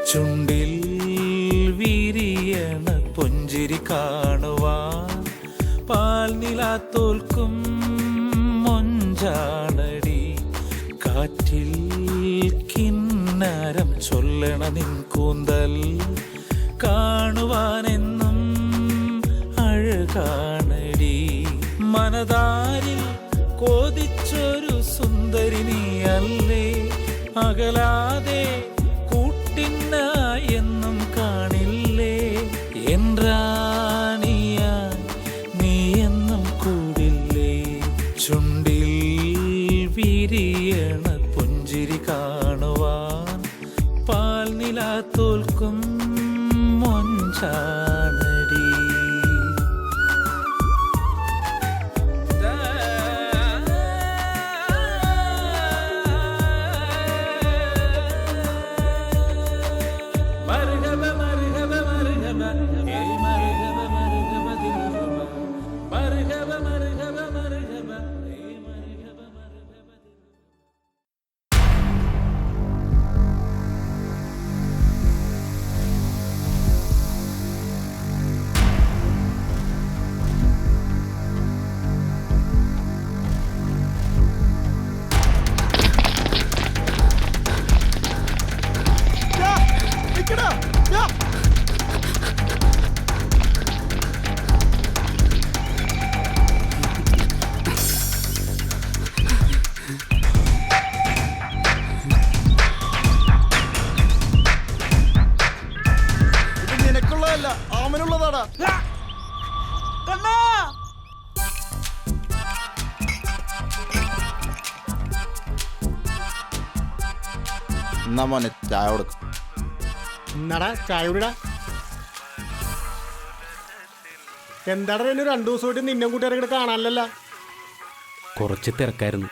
ചുണ്ടിൽ വിരിയണ പുഞ്ചിരി കാണുവാൻ പാൽ നിലാത്തോൽക്കും മൊഞ്ചാണടി. കാറ്റിൽ കിന്നരം ചൊല്ലണ നിൻ കൂന്തൽ കാണുവാനെന്നും അഴകാണടി. മനതാരിൽ കോതിച്ചൊരു സുന്ദരി നീയല്ലേ, അകലാതെ എന്നും കാണില്ലേ. എന്റാണിയായി നീ എന്നും കൂടില്ലേ. ചുണ്ടിൽ വിരിയണ പുഞ്ചിരി കാണുവാൻ പാൽ നിലാത്തോൽക്കും മൊഞ്ചാണടി. എന്നാ മോനെ ചായ കൊടുക്കും. എന്നാടാ ചായ കുടിടാ. എന്താടാ എന്നെ 2 ദിവസമായിട്ട് നിന്നെ കൂട്ടുകാരെ കാണാനല്ല. കുറച്ച് തിരക്കായിരുന്നു.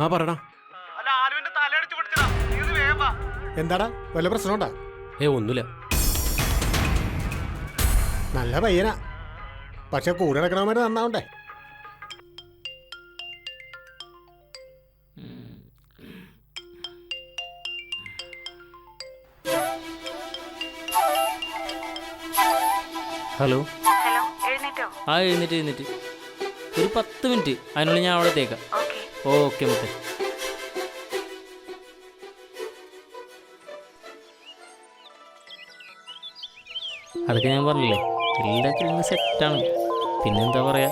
ആ പറടാ. എന്താടാ വല്ല പ്രശ്നമുണ്ടാ? ഒന്നുമില്ല. നല്ല പയ്യനാ, പക്ഷെ കൂടെ നടക്കണമായിട്ട് നന്നാവണ്ടേ. ഹലോ. ആ എഴുന്നേറ്റ് ഒരു 10 മിനിറ്റ് അതിനുള്ളിൽ ഞാൻ അവിടെ എത്തിയേക്കാം. ഓക്കെ മുത്തേ. അതൊക്കെ ഞാൻ പറഞ്ഞില്ലേ, എല്ലാത്തിനും സെറ്റാണ്. പിന്നെന്താ പറയാ,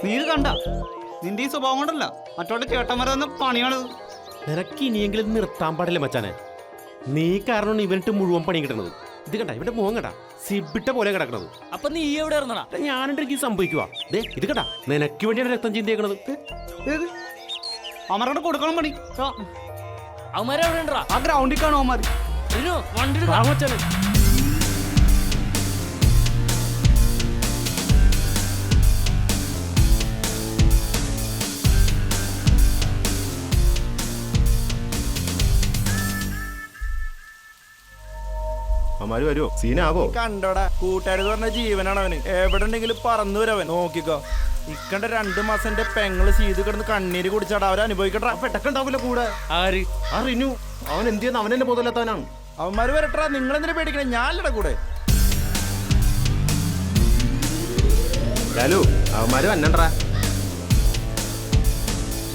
നീ ഇത് കണ്ട നിന്റെ ഈ സ്വഭാവം കൊണ്ടല്ല മറ്റോട്ട് ചേട്ടന്മാരെന്ന് പണിയാണ്. നിനക്ക് ഇനിയെങ്കിലും നിർത്താൻ പാടില്ല മച്ചാനെ. നീ കാരണമാണ് ഇവനിട്ട് മുഴുവൻ പണി കിട്ടണത്. ഇത് കണ്ട ഇവന്റെ മുഖം കടാ സിബിട്ട പോലെ കിടക്കണത്. അപ്പൊ നീ എവിടെ ഇറങ്ങണ? ഞാനെനിക്ക് സംഭവിക്കുവാ. ഇത് കടാ നിനക്ക് വേണ്ടിയാണ് രക്തം ചിന്തേക്കണത്. അവന്മാരോട് കൊടുക്കണം പണി. അവന്മാരെവിടെ ഉണ്ടാ? ആ ഗ്രൗണ്ടിൽ കാണും അവന്മാർ. വണ്ടി മച്ചാനെ. അവന്മാര് വരുമോ? സീനാവോ? കണ്ടോടാ, കൂട്ടുകാര് പറഞ്ഞ ജീവനാണ് അവന്. എവിടെ ഉണ്ടെങ്കിലും പറന്നു വരവൻ. നോക്കിക്കോ, ഇക്കണ്ട 2 മാസം എന്റെ പെങ്ങള് ചെയ്ത് കിടന്ന് കണ്ണീര് കുടിച്ചാടാ. അവര് അനുഭവിക്കട്ടാ. പെട്ടക്കുണ്ടാവില്ല കൂടെ. ആര്? ആ റിനു. അവൻ എന്ത് ചെയ്യുന്ന അവനെന്നെ ബോധമില്ലാത്തവനാണ്. അവന്മാര് വരട്ടാ. നിങ്ങൾ എന്തിനാ പേടിക്കണേ? ഞാനിട കൂടെ. അവന്മാര് വന്നണ്ടാ.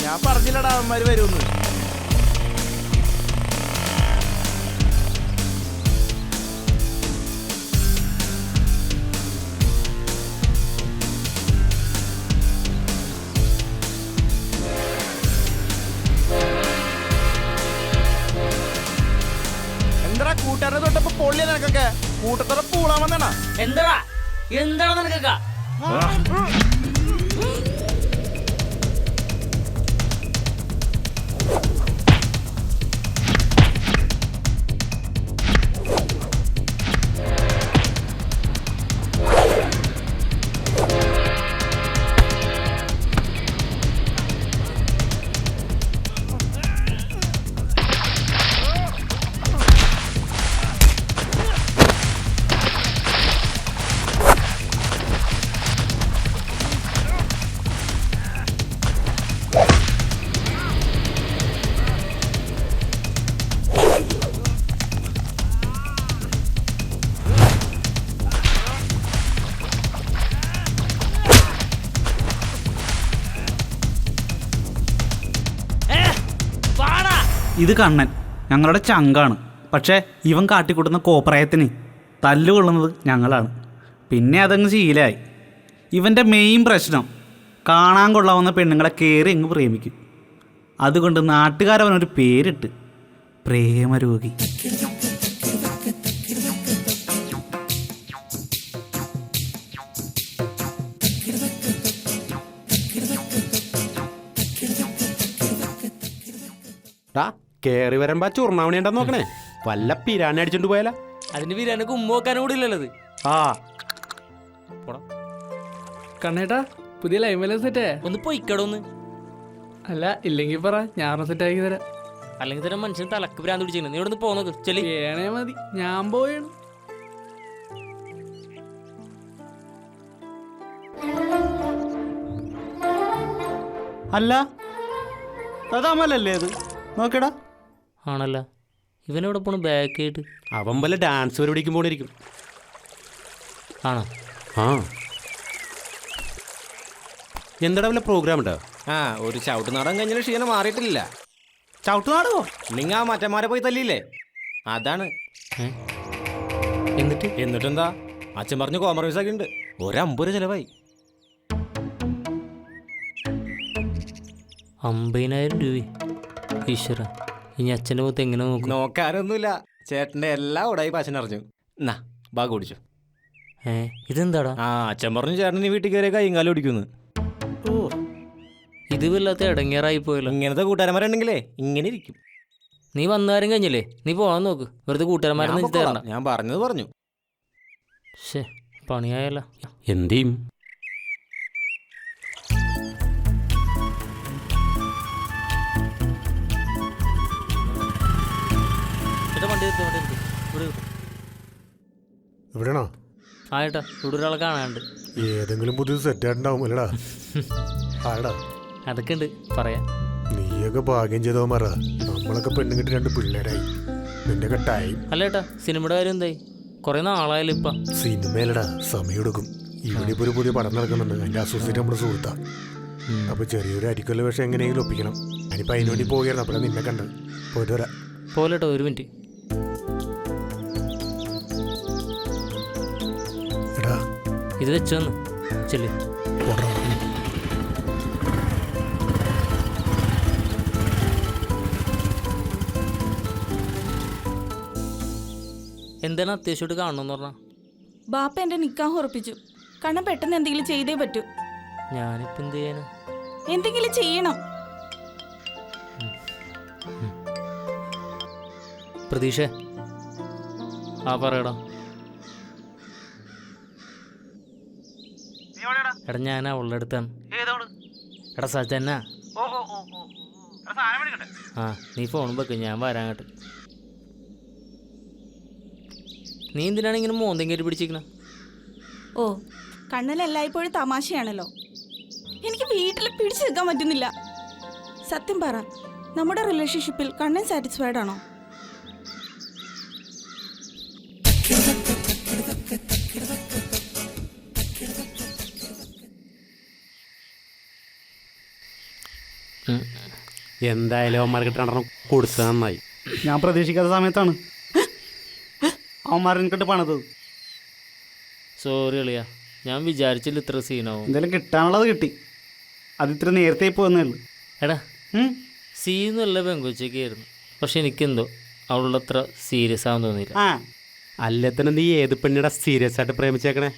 ഞാൻ പറഞ്ഞില്ലടാ അവന്മാര് വരുമെന്ന്. കൂട്ടുകാരനെ തൊട്ടപ്പോ പൊള്ളിയ നിനക്കൊക്കെ കൂട്ടത്തോടെ പൂളാൻ വന്നാ. എന്താണ് നിനക്കൊക്കെ? ഇത് കണ്ണൻ ഞങ്ങളുടെ ചങ്കാണ്. പക്ഷേ ഇവൻ കാട്ടിക്കൂട്ടുന്ന കോപ്രായത്തിന് തല്ലുകൊള്ളുന്നത് ഞങ്ങളാണ്. പിന്നെ അതങ്ങ് ശീലമായി. ഇവൻ്റെ മെയിൻ പ്രശ്നം കാണാൻ കൊള്ളാവുന്ന പെണ്ണുങ്ങളെ കയറി അങ്ങ് പ്രേമിക്കും. അതുകൊണ്ട് നാട്ടുകാരവനൊരു പേരിട്ട് പ്രേമരോഗി. കേറി വരുമ്പോ ചുർണാവണി ഉണ്ടെന്ന് നോക്കണേ. വല്ല പിരാനെ അടിച്ചോണ്ട് പോയാലോ? അതിന് ബിരിയാണിക്ക് ഉമ്മ വെക്കാനും കൂടി ഇല്ലല്ലത്. ആ കണ്ണേട്ടാ പുതിയ ലൈമല സെറ്റേ. ഒന്ന് പൊയ്ക്കടൊന്ന്. അല്ല ഇല്ലെങ്കിൽ പറ ഞാൻ സെറ്റ് ആക്കി തരാം. അല്ലെങ്കിൽ തന്നെ മനുഷ്യന് തലക്ക് ഭ്രാന്ത് പിടിച്ചിരുന്നു. നീ ഇവിടെ നിന്ന് പോന്നോക്ക് ചെല്ലി. ഏണേ മതി, ഞാൻ പോയാണ്. അല്ല അതാമല്ലേ അത്? നോക്കടാ. ആണല്ല, ഇവനെവിടെ പോണു ബാക്ക് ആയിട്ട്? അവൻ വല്ല ഡാൻസ് പരിപാടിക്കും പോണിരിക്കും. ആണോ? ആ എന്താടാ വല്ല പ്രോഗ്രാം ഉണ്ടോ? ആ ഒരു ചവിട്ട് നാടൻ കഴിഞ്ഞ ക്ഷീണം മാറിയിട്ടില്ല. ചവിട്ട് നാടുവോ? നിങ്ങ ആ മറ്റന്മാരെ പോയി തല്ലിയില്ലേ, അതാണ്. എന്നിട്ടെന്താ, അച്ഛൻ പറഞ്ഞു കോംപ്രമൈസ് ഒക്കെ ഉണ്ട്. 50 രൂപ ചെലവായി. 50,000 രൂപ. ഈശ്വര, ഇനി അച്ഛൻ്റെ മുഖത്ത് എങ്ങനെ നോക്കും? നോക്കാനൊന്നുമില്ല, ചേട്ടന്റെ എല്ലാ ഉടായി അച്ഛൻ അറിഞ്ഞു. എന്നാ ബാഗ് ഓടിച്ചു. ഇതെന്താടാ? ആ അച്ഛൻ പറഞ്ഞു ചേട്ടൻ ഈ വീട്ടിൽ കയറിയ കൈകാലം ഓടിക്കുന്നു. ഓ, ഇത് വല്ലാത്ത ഇടങ്ങേറായി പോയല്ലോ. ഇങ്ങനത്തെ കൂട്ടുകാരന്മാരുണ്ടെങ്കിലേ ഇങ്ങനെ ഇരിക്കും. നീ വന്നാരും കഴിഞ്ഞില്ലേ, നീ പോകാൻ നോക്ക്. വെറുതെ കൂട്ടുകാരന്മാരെന്ന് തരണ്ട. ഞാൻ പറഞ്ഞത് പറഞ്ഞു. ശേ, പണിയായല്ല. എന്തെയും വണ്ടി എടുത്ത് വണ്ടി എടുത്ത് ഇവിടെ എവിടെയാണോ? ആയിട്ടാ, ഇവിടെ ഒരാളെ കാണാണ്ട്. ഏതെങ്കിലും പുതിയ സെറ്റായിട്ടുണ്ടാവും അല്ലടാ. ആടാ അതൊക്കെ ഉണ്ട് പറയാം. നീയൊക്കെ ഭാഗ്യം ചെയ്തവന്മാറ. നമ്മളൊക്കെ പെണ്ണുങ്ങിട്ട് 2 പിള്ളേരായി. നിന്റെ ടൈം. അല്ലേട്ടാ, സിനിമയുടെ കാര്യം എന്തായി? കുറെ നാളായാലും ഇപ്പം. സിനിമയിലടാ സമയം എടുക്കും. ഇവിടെ ഇപ്പോൾ ഒരു പുതിയ പടം നടക്കുന്നുണ്ട്. അതിന്റെ അസോസിയേറ്റ് നമ്മുടെ സുഹൃത്താ. അപ്പൊ ചെറിയൊരു അരിക്കൊല്ല വേഷം എങ്ങനെയെങ്കിലും ഒപ്പിക്കണം. ഞാനിപ്പോ അതിനുവേണ്ടി പോവുകയായിരുന്നു. അപ്പോഴാണ് നിന്നെ കണ്ടത്. പോയിട്ട് വരാം. പോലെട്ടോ, ഒരു മിനിറ്റ്. എടാ ഇത് വെച്ചോന്ന് ചെല്ലി. പോടാ. എന്താണ് അത്യാവശ്യമായിട്ട് കാണണമെന്ന് പറഞ്ഞാ? ബാപ്പ എന്റെ നിക്കാഹ് ഉറപ്പിച്ചു. കണ്ണൻ പെട്ടെന്ന് എന്തെങ്കിലും ചെയ്തേ പറ്റൂ. ഞാനിപ്പോൾ എന്ത് ചെയ്യാനാ? എന്തെങ്കിലും ചെയ്യണം. പ്രതീക്ഷ, ആ പറയടാ. എടാ, ഞാൻ അവളുടെ അടുത്താണ്. എടാ സജന, ആ നീ ഫോൺ വെക്കും, ഞാൻ വരാൻ കേട്ട്. നീ എന്തിനാണ് ഇങ്ങനെ മോന്തം കയറി പിടിച്ചിരിക്കണ? ഓ, കണ്ണൻ എല്ലായ്പ്പോഴും തമാശയാണല്ലോ. എനിക്ക് വീട്ടിൽ പിടിച്ചു നിൽക്കാൻ പറ്റുന്നില്ല. സത്യം പറ, നമ്മുടെ റിലേഷൻഷിപ്പിൽ കണ്ണൻ സാറ്റിസ്ഫൈഡ് ആണോ? എന്തായാലും അവന്മാർക്ക് 2 കൊടുത്തത് നന്നായി. ഞാൻ പ്രതീക്ഷിക്കാത്ത സമയത്താണ് അവന്മാരെനിക്കിട്ട് പണിതത്. സോറി അളിയാ, ഞാൻ വിചാരിച്ചില്ല ഇത്ര സീനാവും. എന്തായാലും കിട്ടാനുള്ളത് കിട്ടി. അത് ഇത്ര നേരത്തെ പോയെന്നേ ഉള്ളൂ. എടാ, സീനുള്ള പെങ്കൊച്ചൊക്കെ ആയിരുന്നു. പക്ഷെ എനിക്കെന്തോ അവളുടെ അത്ര സീരിയസ് ആവാൻ തോന്നിയില്ല. ആ അല്ലേ തന്നെ നീ ഏത് പെണ്ണിടാ സീരിയസ് ആയിട്ട് പ്രേമിച്ചേക്കണേ?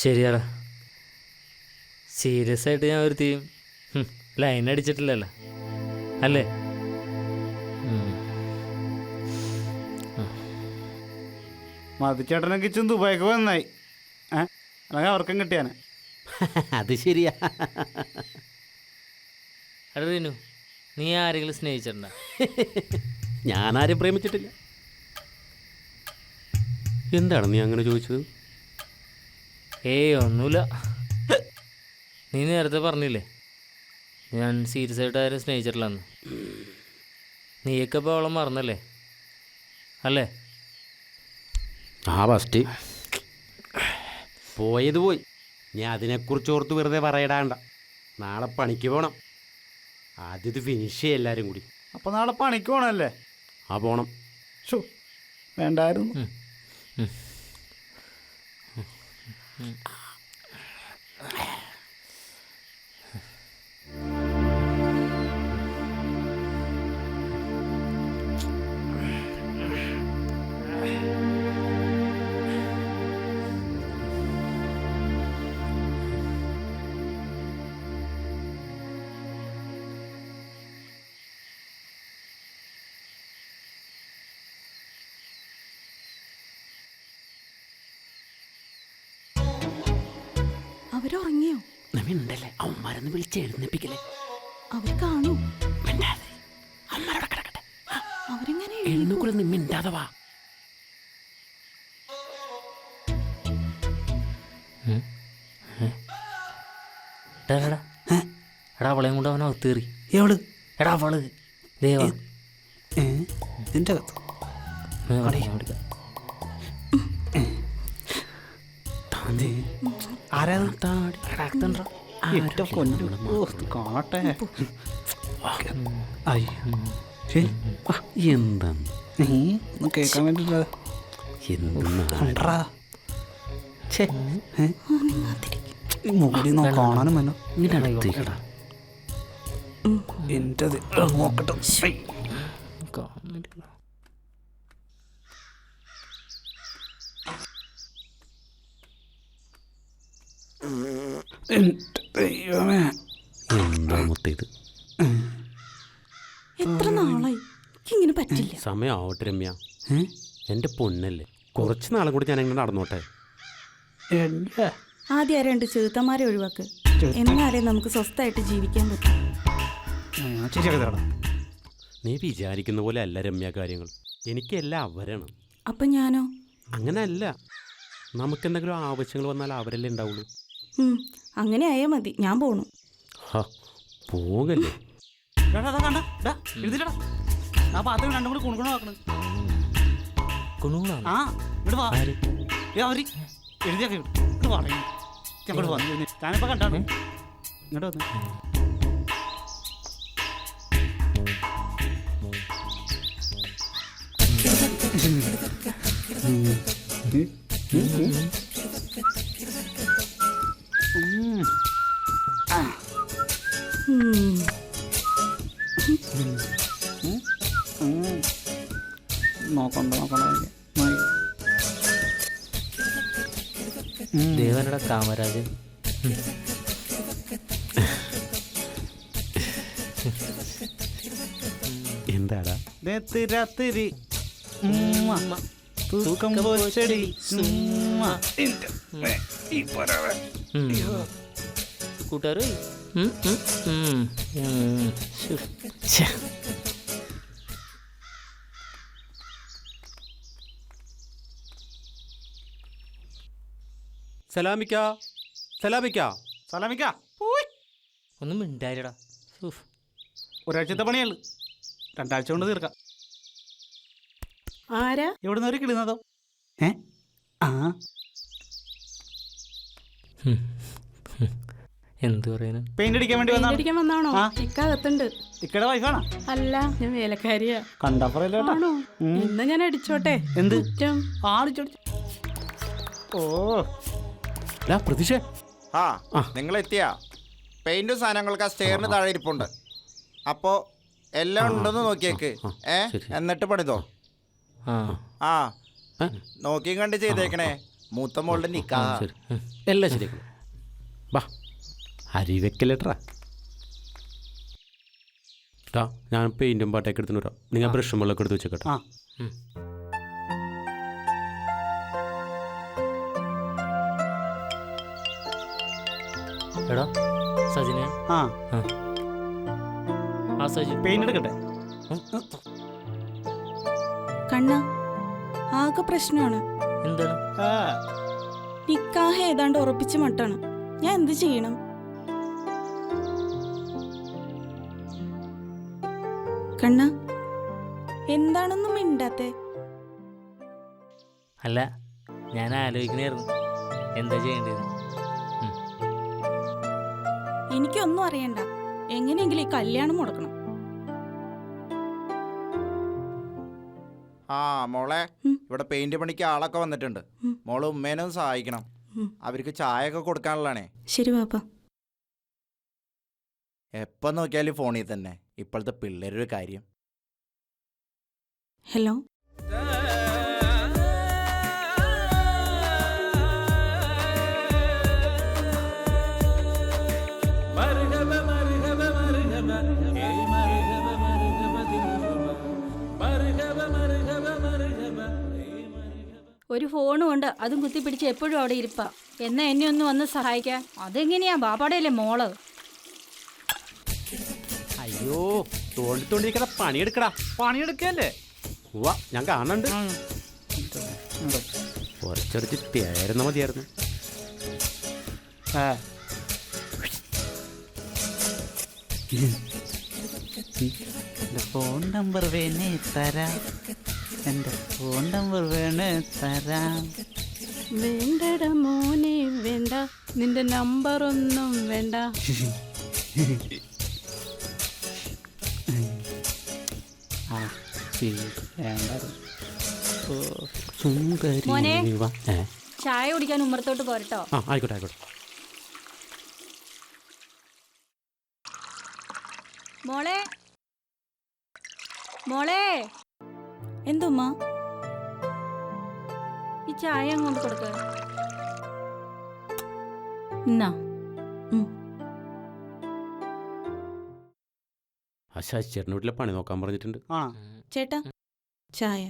ശരിയാടാ, സീരിയസ് ആയിട്ട് ഞാൻ ഒരു തീം ലൈൻ അടിച്ചിട്ടില്ലല്ലോ അല്ലേ? മതിച്ചേട്ടനൊക്കെ ഇച്ചും ദുബായിക്ക് വന്നായി. അല്ലെങ്കിൽ അവർക്കും കിട്ടിയാനെ. അത് ശരിയാ. എടാ റീനു, നീ ആരെങ്കിലും സ്നേഹിച്ചിട്ടുണ്ടോ? ഞാനാരും പ്രേമിച്ചിട്ടില്ല. എന്താണ് നീ അങ്ങനെ ചോദിച്ചത്? ഒന്നുമില്ല. നീ നേരത്തെ പറഞ്ഞില്ലേ ഞാൻ സീരിയസ് ആയിട്ട് ആരും സ്നേഹിച്ചിട്ടില്ലെന്ന്. നീയൊക്കെ ഇപ്പോൾ അവളെ മറന്നല്ലേ അല്ലേ? ആ ഫസ്റ്റ് പോയത് പോയി. ഞാൻ അതിനെക്കുറിച്ച് ഓർത്ത് വെറുതെ പറയടാണ്ട. നാളെ പണിക്ക് പോകണം. ആദ്യം ഇത് ഫിനിഷ് ചെയ്യ എല്ലാവരും കൂടി. അപ്പൊ നാളെ പണിക്ക് പോണല്ലേ? ആ പോണം. ഷോ വേണ്ടായിരുന്നു. അവരുറങ്ങിയോ? ഉണ്ടല്ലേ അവന്മാരൊന്ന് വിളിച്ച് എഴുന്നേപ്പിക്കല്ലേ? അവര് കാണൂ. അമ്മരോടെ കിടക്കട്ടെ. അവരെങ്ങനെ എഴുന്നൂക്കുള്ള നിമ്മിണ്ടാതെ വാ. എടാ അവളെയും കൊണ്ട് അവൻ അകത്ത് കയറി. എവള്? എടാ അവള് ദേവ ഇതിന്റെ അകത്ത് കാണട്ടെ. എന്താ കേക്കാൻ വേണ്ടിട്ടാ. മുടി കാണാനും വേണം. എന്റെ നോക്കട്ടെ. ദൈവമേ, എന്താ മുത്തേത്? എത്ര നാളായി ഇങ്ങനെ പറ്റില്ല. സമയമാവട്ടെ രമ്യ. എൻ്റെ പൊന്നല്ലേ, കുറച്ച് നാളും കൂടി ഞാൻ എങ്ങനെ നടന്നോട്ടെ. ആദ്യം ആ 2 ചെറുത്തന്മാരെ ഒഴിവാക്ക്. എന്നാലേ നമുക്ക് സ്വസ്ഥമായിട്ട് ജീവിക്കാൻ പറ്റും. നീ വിചാരിക്കുന്ന പോലെ അല്ല രമ്യ കാര്യങ്ങൾ. എനിക്കെല്ലാം അവരാണ്. അപ്പൊ ഞാനോ? അങ്ങനെ അല്ല. നമുക്കെന്തെങ്കിലും ആവശ്യങ്ങൾ വന്നാൽ അവരല്ലേ ഉണ്ടാവുള്ളൂ. അങ്ങനെ ആയാൽ മതി. ഞാൻ പോണു. പോകല്ലേ? ആ പാത്രം രണ്ടും കൂടി കുണുക്കണ കുണുങ്ങളാണ്. ആ ഇങ്ങോട്ട് വാ. എഴുതിയൊക്കെ പറയും. ഞാനിപ്പോ കണ്ടാണ്. ഇങ്ങോട്ട് വന്നു. നോക്കണ്ട ദേവനടാ കാമരാജൻ. എന്താടാ രാത്രി തൂക്കം പോച്ചടി കൂട്ടുകാർ സലാമിക്ക ഒന്നും മിണ്ടായിരടാ. ഒരാഴ്ചത്തെ പണിയുള്ളു, 2 ആഴ്ച കൊണ്ട് തീർക്കാം. ആരാ? എവിടുന്ന് ഒരു കിളുന്നതോ? എന്ത് പറയാനാ? പെയിന്റ് അടിക്കാൻ വേണ്ടി വന്നാണോ? ഇക്കകത്തുണ്ട്. ഇക്കടെ വൈഫാണോ? അല്ല, ഞാൻ വേലക്കാരിയാ. കണ്ടാ പറയല്ലോ. ഇന്ന് ഞാൻ അടിച്ചോട്ടെ. എന്ത് ആടിച്ചോടിച്ചു. പ്രതീക്ഷ നിങ്ങൾ എത്തിയാ? പെയിന്റും സാധനങ്ങളൊക്കെ സ്റ്റെയറിന് താഴെ ഇരിപ്പുണ്ട്. അപ്പോ എല്ലാം ഉണ്ടെന്ന് നോക്കിയേക്ക്. എന്നിട്ട് പണിതോ. നോക്കിയും കണ്ട് ചെയ്തേക്കണേ. മൂത്ത മോളുടെ നിക്കാ. എല്ലാം ശരിയാക്കും. വാ, അരി വെക്കല്ലേട്ടാ. ഞാൻ പെയിന്റും പാട്ടൊക്കെ എടുത്തിട്ട് വരാം. നിങ്ങൾ ബ്രഷും വെള്ളമൊക്കെ എടുത്ത് വെച്ചേക്കട്ടെ. എടാ സജിനെ. സജി പെയിന്റ് എടുക്കട്ടെ. കണ്ണ ആകെ പ്രശ്നമാണ്. എന്താണ്? നിക്കാഹ് ഏതാണ്ട് ഉറപ്പിച്ച മട്ടാണ്. ഞാൻ എന്ത് ചെയ്യണം? കണ്ണ എന്താണെന്നും മിണ്ടാത്തെ? അല്ല, ഞാൻ ആലോചിക്കണായിരുന്നു എന്താ ചെയ്യേണ്ടത്. എനിക്കൊന്നും അറിയണ്ട. എങ്ങനെയെങ്കിലും ഈ കല്യാണം മുടക്കണം. ആ മോളെ, ഉം. ഇവിടെ പെയിന്റ് പണിക്ക് ആളൊക്കെ വന്നിട്ടുണ്ട്. ഉം. മോള് ഉമ്മേനെ ഒന്ന് സഹായിക്കണം. ഉം. അവർക്ക് ചായ ഒക്കെ കൊടുക്കാനുള്ളതാണേ. ശരി പാപ്പ. എപ്പം നോക്കിയാലും ഫോണിൽ തന്നെ. ഇപ്പോഴത്തെ പിള്ളേരൊരു കാര്യം. ഹലോ. ഒരു ഫോണും ഉണ്ട്, അതും കുത്തിപ്പിടിച്ച് എപ്പോഴും അവിടെ ഇരിപ്പാ. എന്നാ എന്നെ ഒന്ന് വന്ന് സഹായിക്കാൻ. അതെങ്ങനെയാ, ബാപ്പാടെയല്ലേ മോള്. അയ്യോ, തോണ്ടിത്തോണ്ടിരിക്കട, പണിയെടുക്കടാ. പണിയെടുക്കല്ലേ? ഉവ്വ, ഞാൻ കാണുന്നുണ്ട്. കുറച്ചടിച്ച് തേരുന്ന മതിയായിരുന്നു. ഫോൺ നമ്പർ വേണേ തരാം. എൻ്റെ ഫോൺ നമ്പർ വേണേ തരാം. വേണ്ടട മോനെ, വേണ്ട, നിന്റെ നമ്പർ ഒന്നും വേണ്ട. മോനെ, ചായ കുടിക്കാൻ ഉമ്മറത്തോട്ട് പോരട്ടോ. ആയിക്കോട്ടെ ആയിക്കോട്ടെ. മോളെ, മോളെ, എന്തുമ്മ? ഈ ചായ അങ്ങോട്ട് കൊടുക്ക. എന്നാ ആ ശശിചേട്ടൻ്റെ വീട്ടിലെ പണി നോക്കാൻ പറഞ്ഞിട്ടുണ്ട്. ആ ചേട്ടാ, ചായ.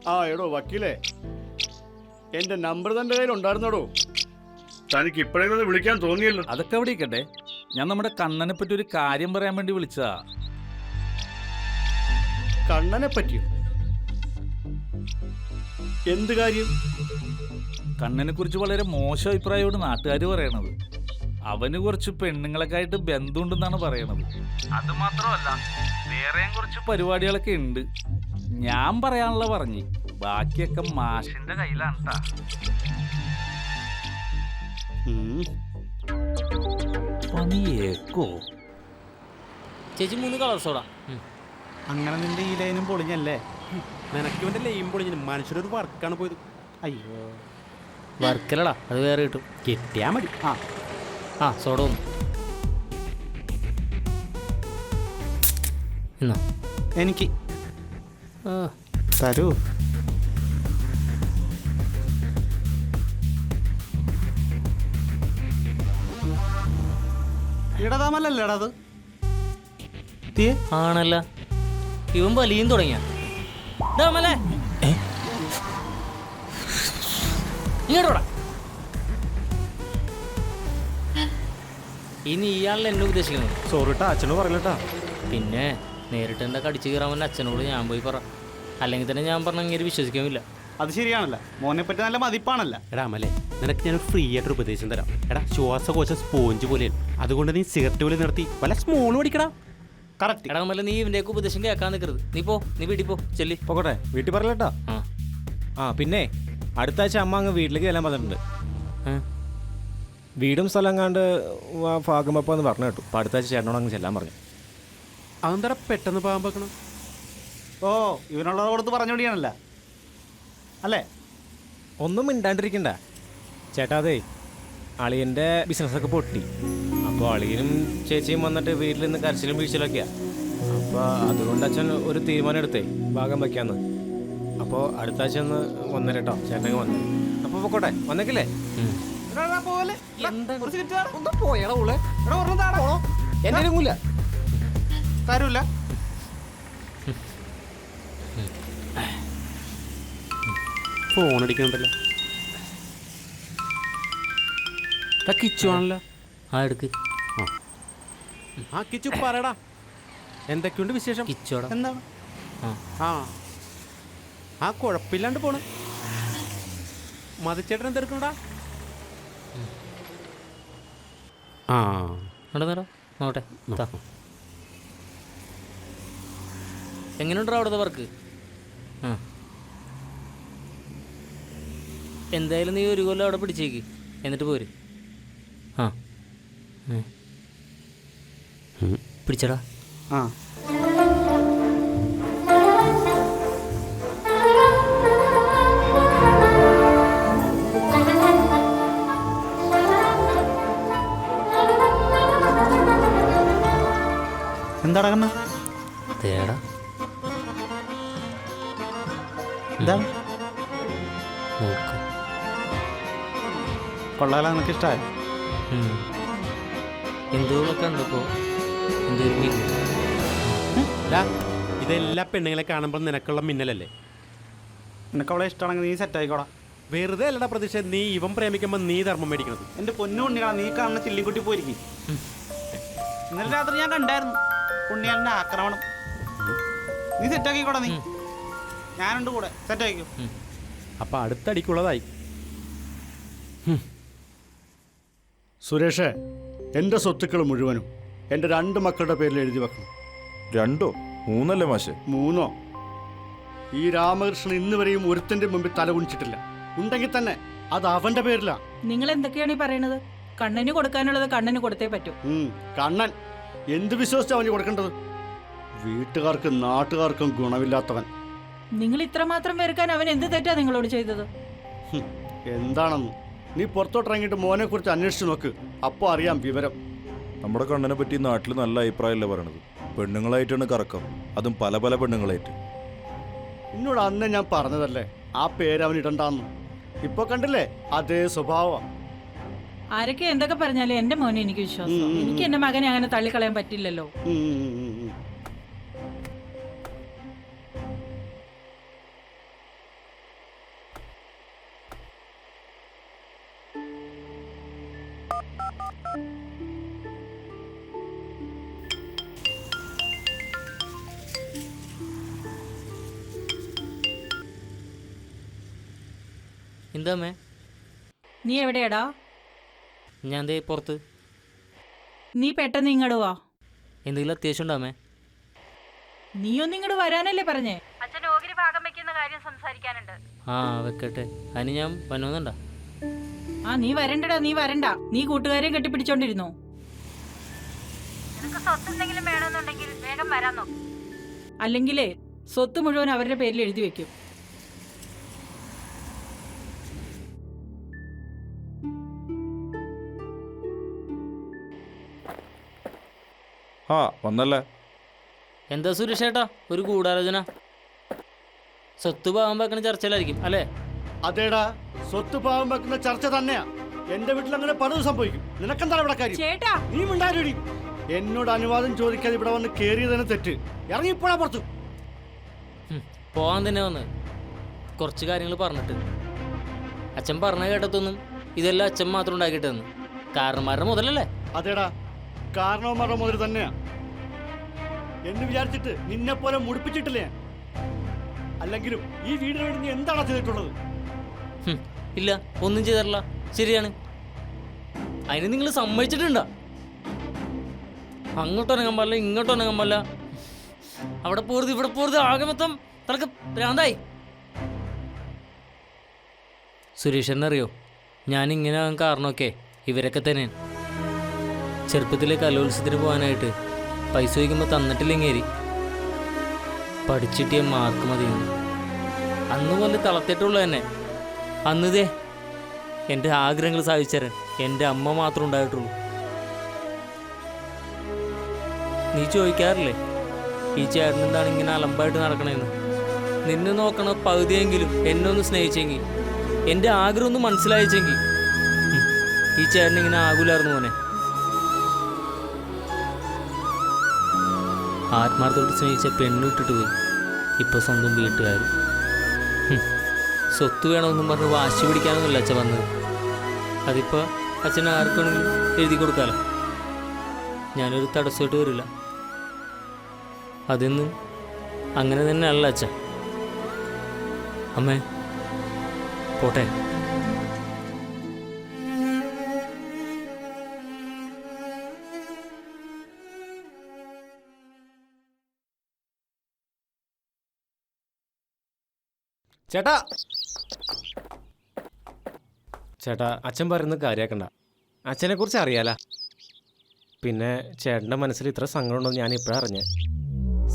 ആ എടോ വക്കീലേ, എന്റെ നമ്പർ തന്റെ കയ്യിൽ ഉണ്ടായിരുന്നോടോ. തനിക്ക് ഇപ്പോഴെങ്കിലും വിളിക്കാൻ തോന്നിയല്ലോ. അതൊക്കെ അവിടെ ഇരിക്കട്ടെ. ഞാൻ നമ്മുടെ കണ്ണനെ പറ്റി ഒരു കാര്യം പറയാൻ വേണ്ടി വിളിച്ചതാ. കണ്ണനെ പറ്റിയോ? എന്ത് കാര്യം? കണ്ണനെ കുറിച്ച് വളരെ മോശം അഭിപ്രായമാണ് നാട്ടുകാർ പറയണത്. അവന് കുറച്ച് പെണ്ണുങ്ങളൊക്കെ ആയിട്ട് ബന്ധമുണ്ടെന്നാണ് പറയണത്. അത് മാത്രമല്ല, വേറെയും കുറച്ച് പരിപാടികളൊക്കെ ഉണ്ട്. ഞാൻ പറയാനുള്ള പറഞ്ഞു, ബാക്കിയൊക്കെ മാഷിന്റെ കയ്യിലാണ് ട്ടാ. പണിയേക്കോ? ചേച്ചി 3 കളർ സോഡ. അങ്ങനെ നിന്റെ ഈ ലൈനും പൊളിഞ്ഞല്ലേ? നിനക്ക് ഇവന്റെ ലൈൻ പൊളിഞ്ഞു. മനുഷ്യരൊരു വർക്കാണ് പോയത്. അയ്യോ, വർക്കലടാ, അത് വേറെ കിട്ടും. കിട്ടിയാ മതി. ആ സോഡ ഒന്ന് എന്നാ എനിക്ക് തരൂ. ഇടതാമല്ലല്ലേടാ അത്? ആണല്ല, ഇവൻ വലിയും തുടങ്ങിയ ഇങ്ങോട്ടോടാ. ഇനി ഇയാളെ എന്നെ ഉദ്ദേശിക്കുന്നത്? സോറിട്ടാ, അച്ഛനോട് പറയലട്ടാ. പിന്നെ നേരിട്ട് എൻ്റെ കടിച്ചു കയറാൻ അച്ഛനോട് ഞാൻ പോയി പറ. അല്ലെങ്കിൽ തന്നെ ഞാൻ പറഞ്ഞ അങ്ങനെ വിശ്വസിക്കാമില്ല. അത് ശരിയാണല്ലോ, മോനെ പറ്റി നല്ല മതിപ്പാണല്ല. എടാ അമലേ, നിനക്ക് ഞാൻ ഫ്രീ ആയിട്ടൊരു ഉപദേശം തരാം. എടാ, ശ്വാസകോശ സ്പോഞ്ച് പോലെയാണ്. അതുകൊണ്ട് നീ സിഗരറ്റ് പോലെ നിർത്തി വല്ല സ്മോൾ പഠിക്കടാ. കറക്റ്റ്. എടാ മല്ല, നീ ഇവൻ്റെയൊക്കെ ഉപദേശം കേൾക്കാൻ നിൽക്കരുത്. നീ വീട്ടിൽ പോ, ചെല്ലി പോകട്ടെ, വീട്ടിൽ പറയലട്ടാ. പിന്നെ അടുത്ത ആഴ്ച അമ്മ അങ്ങ് വീട്ടിലേക്ക് ചെല്ലാൻ പറഞ്ഞിട്ടുണ്ട്. വീടും സ്ഥലം കണ്ട് ഭാഗമപ്പെന്ന് പറഞ്ഞു കേട്ടു. അപ്പോൾ അടുത്ത ആഴ്ച ചേട്ടനോട് അങ്ങ് ചെല്ലാൻ പറഞ്ഞു. അതെന്താ പെട്ടെന്ന് പാകാൻ വെക്കണം? ഓ, ഇവനുള്ളത് കൊടുത്ത് പറഞ്ഞോടിയാണല്ല അല്ലേ? ഒന്നും മിണ്ടാണ്ടിരിക്കണ്ട ചേട്ടാ. അതെ, അളിയൻ്റെ ബിസിനസ്സൊക്കെ പൊട്ടി. അപ്പോൾ അളിയനും ചേച്ചിയും വന്നിട്ട് വീട്ടിൽ നിന്ന് കരച്ചിലും വീഴ്ചയിലൊക്കെയാ. അപ്പോൾ അതുകൊണ്ട് അച്ഛൻ ഒരു തീരുമാനം എടുത്തേ ഭാഗം വയ്ക്കാന്ന്. അപ്പോൾ അടുത്ത ആഴ്ച ഒന്ന് വന്നേരെ കേട്ടോ, ചേട്ടനങ്ങ് വന്നേ. അപ്പോൾ പൊക്കോട്ടെ, വന്നേക്കില്ലേ? കാര്യമില്ല. ഫോൺ അടിക്കണ്ടല്ലോ. കിച്ചു ആണല്ലോ. ആ എടുക്ക്. ആ കിച്ചു പറയടാ, എന്തൊക്കെയുണ്ട് വിശേഷം? കിച്ചോടാ. എന്താണ്? ആ ആ കുഴപ്പമില്ലാണ്ട് പോണ്. മതിച്ചേട്ടൻ എന്തെടുക്കണ്ടാ? ആ നടന്നേടാ, നോട്ടെ. എങ്ങനെയുണ്ടോ അവിടുത്തെ വർക്ക്? ആ എന്തായാലും നീ ഒരു കൊല്ലം അവിടെ പിടിച്ചേക്ക്, എന്നിട്ട് പോര്. ആ പിടിച്ചടാ. ആ എന്താടാ കണ്ണ? തേടാ. എന്താ നോക്ക്. കൊള്ളാലോ, നിനക്ക് ഇഷ്ടമായ? എന്തുകളൊക്കെ ഉണ്ടപ്പോ എന്തൊരു ഇതെല്ലാ പെണ്ണുങ്ങളെ കാണുമ്പോൾ നിനക്കുള്ള മിന്നലല്ലേ? നിനക്ക് അവളെ ഇഷ്ടമാണെങ്കിൽ നീ സെറ്റ് ആയിക്കോടാ. വെറുതെ അല്ലടാ പ്രതീക്ഷ, നീ ഇവൻ പ്രേമിക്കുമ്പോൾ നീ ധർമ്മം മേടിക്കണത്. എൻ്റെ പൊന്നു ഉണ്ണികളാ, നീ കാണുന്ന ചില്ലിക്കുട്ടി പോയിരിക്കും. ഇന്നലെ രാത്രി ഞാൻ കണ്ടായിരുന്നു ഉണ്ണിയാലിൻ്റെ ആക്രമണം. നീ സെറ്റാക്കിക്കോടാ, നീ ഞാനുണ്ട് കൂടെ, സെറ്റാക്കിക്കോ. അപ്പം അടുത്തടിക്കുള്ളതായി. സുരേഷേ, എൻ്റെ സ്വത്തുക്കൾ മുഴുവനും എൻ്റെ 2 മക്കളുടെ പേരിൽ എഴുതി വെക്കണം. 2 3 മാഷെ? 3. ഈ രാമകൃഷ്ണൻ ഇന്ന് വരെയും ഒരുത്തൻ്റെ മുമ്പിൽ തല കുനിച്ചിട്ടില്ല. ഉണ്ടെങ്കിൽ തന്നെ അത് അവൻ്റെ പേരിലാ. നിങ്ങൾ എന്തൊക്കെയാണ് ഈ പറയണത്? കണ്ണന് കൊടുക്കാനുള്ളത് കണ്ണന് കൊടുത്തേ പറ്റൂ. കണ്ണൻ എന്ത് വിശ്വസിച്ചാ അവന് കൊടുക്കേണ്ടത്? വീട്ടുകാർക്കും നാട്ടുകാർക്കും ഗുണമില്ലാത്തവൻ. നിങ്ങൾ ഇത്രമാത്രം വെറുക്കാൻ അവൻ എന്ത് തെറ്റാ നിങ്ങളോട് ചെയ്തത്? എന്താണെന്ന് നീ പുറത്തോട്ടിറങ്ങിയിട്ട് മോനെ കുറിച്ച് അന്വേഷിച്ച് നോക്ക്, അപ്പോൾ അറിയാം വിവരം. നമ്മുടെ കണ്ണനെ പറ്റി നാട്ടിൽ നല്ല അഭിപ്രായമല്ലേ പറയണത്. പെണ്ണുങ്ങളായിട്ടാണ് കറക്കം, അതും പല പല പെണ്ണുങ്ങളായിട്ട്. എന്നോട് അന്ന് ഞാൻ പറഞ്ഞതല്ലേ ആ പേര് അവൻ ഇടണ്ടാന്ന്. ഇപ്പൊ കണ്ടില്ലേ അതേ സ്വഭാവം. ആരൊക്കെ എന്തൊക്കെ പറഞ്ഞാലും എന്റെ മോനെ എനിക്ക് വിശ്വാസം. എനിക്ക് എന്റെ മകനെ അങ്ങനെ തള്ളിക്കളയാൻ പറ്റില്ലല്ലോ. എന്താ അമ്മേ? നീ എവിടെയാടാ? ഞാൻ ദേ പുറത്ത്. നീ പെട്ടെന്ന് ഇങ്ങോട്ട് വാ. എന്തെങ്കിലും അത്യാവശ്യം ഉണ്ടോ അമ്മേ? നീ ഒന്ന് ഇങ്ങോട്ട് വരാനല്ലേ പറഞ്ഞേ? അച്ഛൻ ഓഹരി ഭാഗം വെക്കുന്ന കാര്യം സംസാരിക്കാനുണ്ട്. ആ വെക്കട്ടെ, അതിന് ഞാൻ വന്നോന്നുണ്ടാ? ആ നീ വരണ്ടടാ, നീ വരണ്ട. നീ കൂട്ടുകാരെയും കെട്ടിപ്പിടിച്ചോണ്ടിരുന്നോ? നിനക്ക് സ്വത്ത് എന്തെങ്കിലും വേണമെന്നുണ്ടെങ്കിൽ വേഗം വരാൻ നോക്കും. അല്ലെങ്കിലേ സ്വത്ത് മുഴുവൻ അവരുടെ പേരിൽ എഴുതി വെക്കും. ആ വന്നല്ലേ. എന്താ സുരേഷ് ചേട്ടാ ഒരു ഗൂഢാലോചന? സ്വത്ത് ഭാഗം വെക്കണ ചർച്ചയിലായിരിക്കും അല്ലേ? അതേടാ, സ്വത്ത് പാവം വെക്കുന്ന ചർച്ച തന്നെയാ. എന്റെ വീട്ടിൽ അങ്ങനെ പലതും സംഭവിക്കും. നിനക്കെന്താണ് ഇവിടെ കാര്യം? ചേട്ടാ നീ മിണ്ടാരടി. എന്നോട് അനുവാദം ചോദിക്കാതെ ഇവിടെ വന്ന് കേറിയതിനെ തെറ്റ്. ഇറങ്ങിപ്പോഴാ പുറത്തു. പോകാൻ തന്നെ വന്ന് കുറച്ച് കാര്യങ്ങൾ പറഞ്ഞിട്ട്. അച്ഛൻ പറഞ്ഞ കേട്ടതൊന്നും ഇതെല്ലാം അച്ഛൻ മാത്രം ഉണ്ടാക്കിയിട്ടെന്ന്. കാരണന്മാരുടെ മുതലല്ലേ? അതേടാ, കാരണവന്മാരുടെ മുതൽ തന്നെയാ എന്ന് വിചാരിച്ചിട്ട് നിന്നെ പോലെ മുടിപ്പിച്ചിട്ടില്ലേ? അല്ലെങ്കിലും ഈ വീടിന് വേണ്ടി നീ എന്താണ് ചെയ്തിട്ടുള്ളത്? ഇല്ല, ഒന്നും ചെയ്തിട്ടില്ല. ശരിയാണ്. അതിന് നിങ്ങൾ സമ്മതിച്ചിട്ടുണ്ടോ? അങ്ങോട്ടൊനങ്ങാൻ പാടില്ല, ഇങ്ങോട്ടൊനങ്ങാൻ പാടില്ല, അവിടെ പോരുത് ഇവിടെ പോരുത്, ആകെ മൊത്തം തലക്ക് ഭ്രാന്തായി. സുരേഷറിനറിയോ, ഞാനിങ്ങനെ ആകാൻ കാരണമൊക്കെ ഇവരൊക്കെ തന്നെയാണ്. ചെറുപ്പത്തിലെ കലോത്സവത്തിന് പോകാനായിട്ട് പൈസ ചോദിക്കുമ്പോൾ തന്നിട്ടില്ലെങ്കേരി പഠിച്ചിട്ടിയ മാർക്ക് മതിയെന്ന്. അന്ന് പോലെ തളർത്തിട്ടുള്ളൂ തന്നെ. അന്നതേ എൻ്റെ ആഗ്രഹങ്ങൾ സാധിച്ചേരാൻ എൻ്റെ അമ്മ മാത്രം ഉണ്ടായിട്ടുള്ളൂ. നീ ചോദിക്കാറില്ലേ ഈ ചേട്ടൻ എന്താണ് ഇങ്ങനെ അലമ്പായിട്ട് നടക്കണേന്ന്? നിന്നെ നോക്കണ പകുതിയെങ്കിലും എന്നെ ഒന്ന് സ്നേഹിച്ചെങ്കിൽ, എൻ്റെ ആഗ്രഹം ഒന്ന് മനസ്സിലായിച്ചെങ്കിൽ ഈ ചേട്ടൻ ഇങ്ങനെ ആകൂലായിരുന്നു മോനെ. ആത്മാർത്ഥത്തോട് സ്നേഹിച്ച പെണ്ണ് ഇട്ടിട്ട് പോയി, ഇപ്പൊ സ്വന്തം വീട്ടുകാർ. സ്വത്ത് വേണമെന്നും പറഞ്ഞ് വാശി പിടിക്കാനൊന്നുമല്ല അച്ഛൻ വന്നത്. അതിപ്പോൾ അച്ഛൻ ആർക്കാണെങ്കിലും എഴുതി കൊടുക്കാമല്ലോ. ഞാനൊരു തടസ്സമായിട്ട് വരില്ല. അതൊന്നും അങ്ങനെ തന്നെ അല്ല അച്ഛൻ. അമ്മേ പോട്ടെ. ചേട്ടാ ചേട്ടാ, അച്ഛൻ പറയുന്നത് കാര്യമാക്കണ്ട. അച്ഛനെ കുറിച്ച് അറിയാല. പിന്നെ ചേട്ടൻ്റെ മനസ്സിൽ ഇത്ര സങ്കടം ഉണ്ടെന്ന് ഞാൻ ഇപ്പോഴാണ് അറിഞ്ഞേ.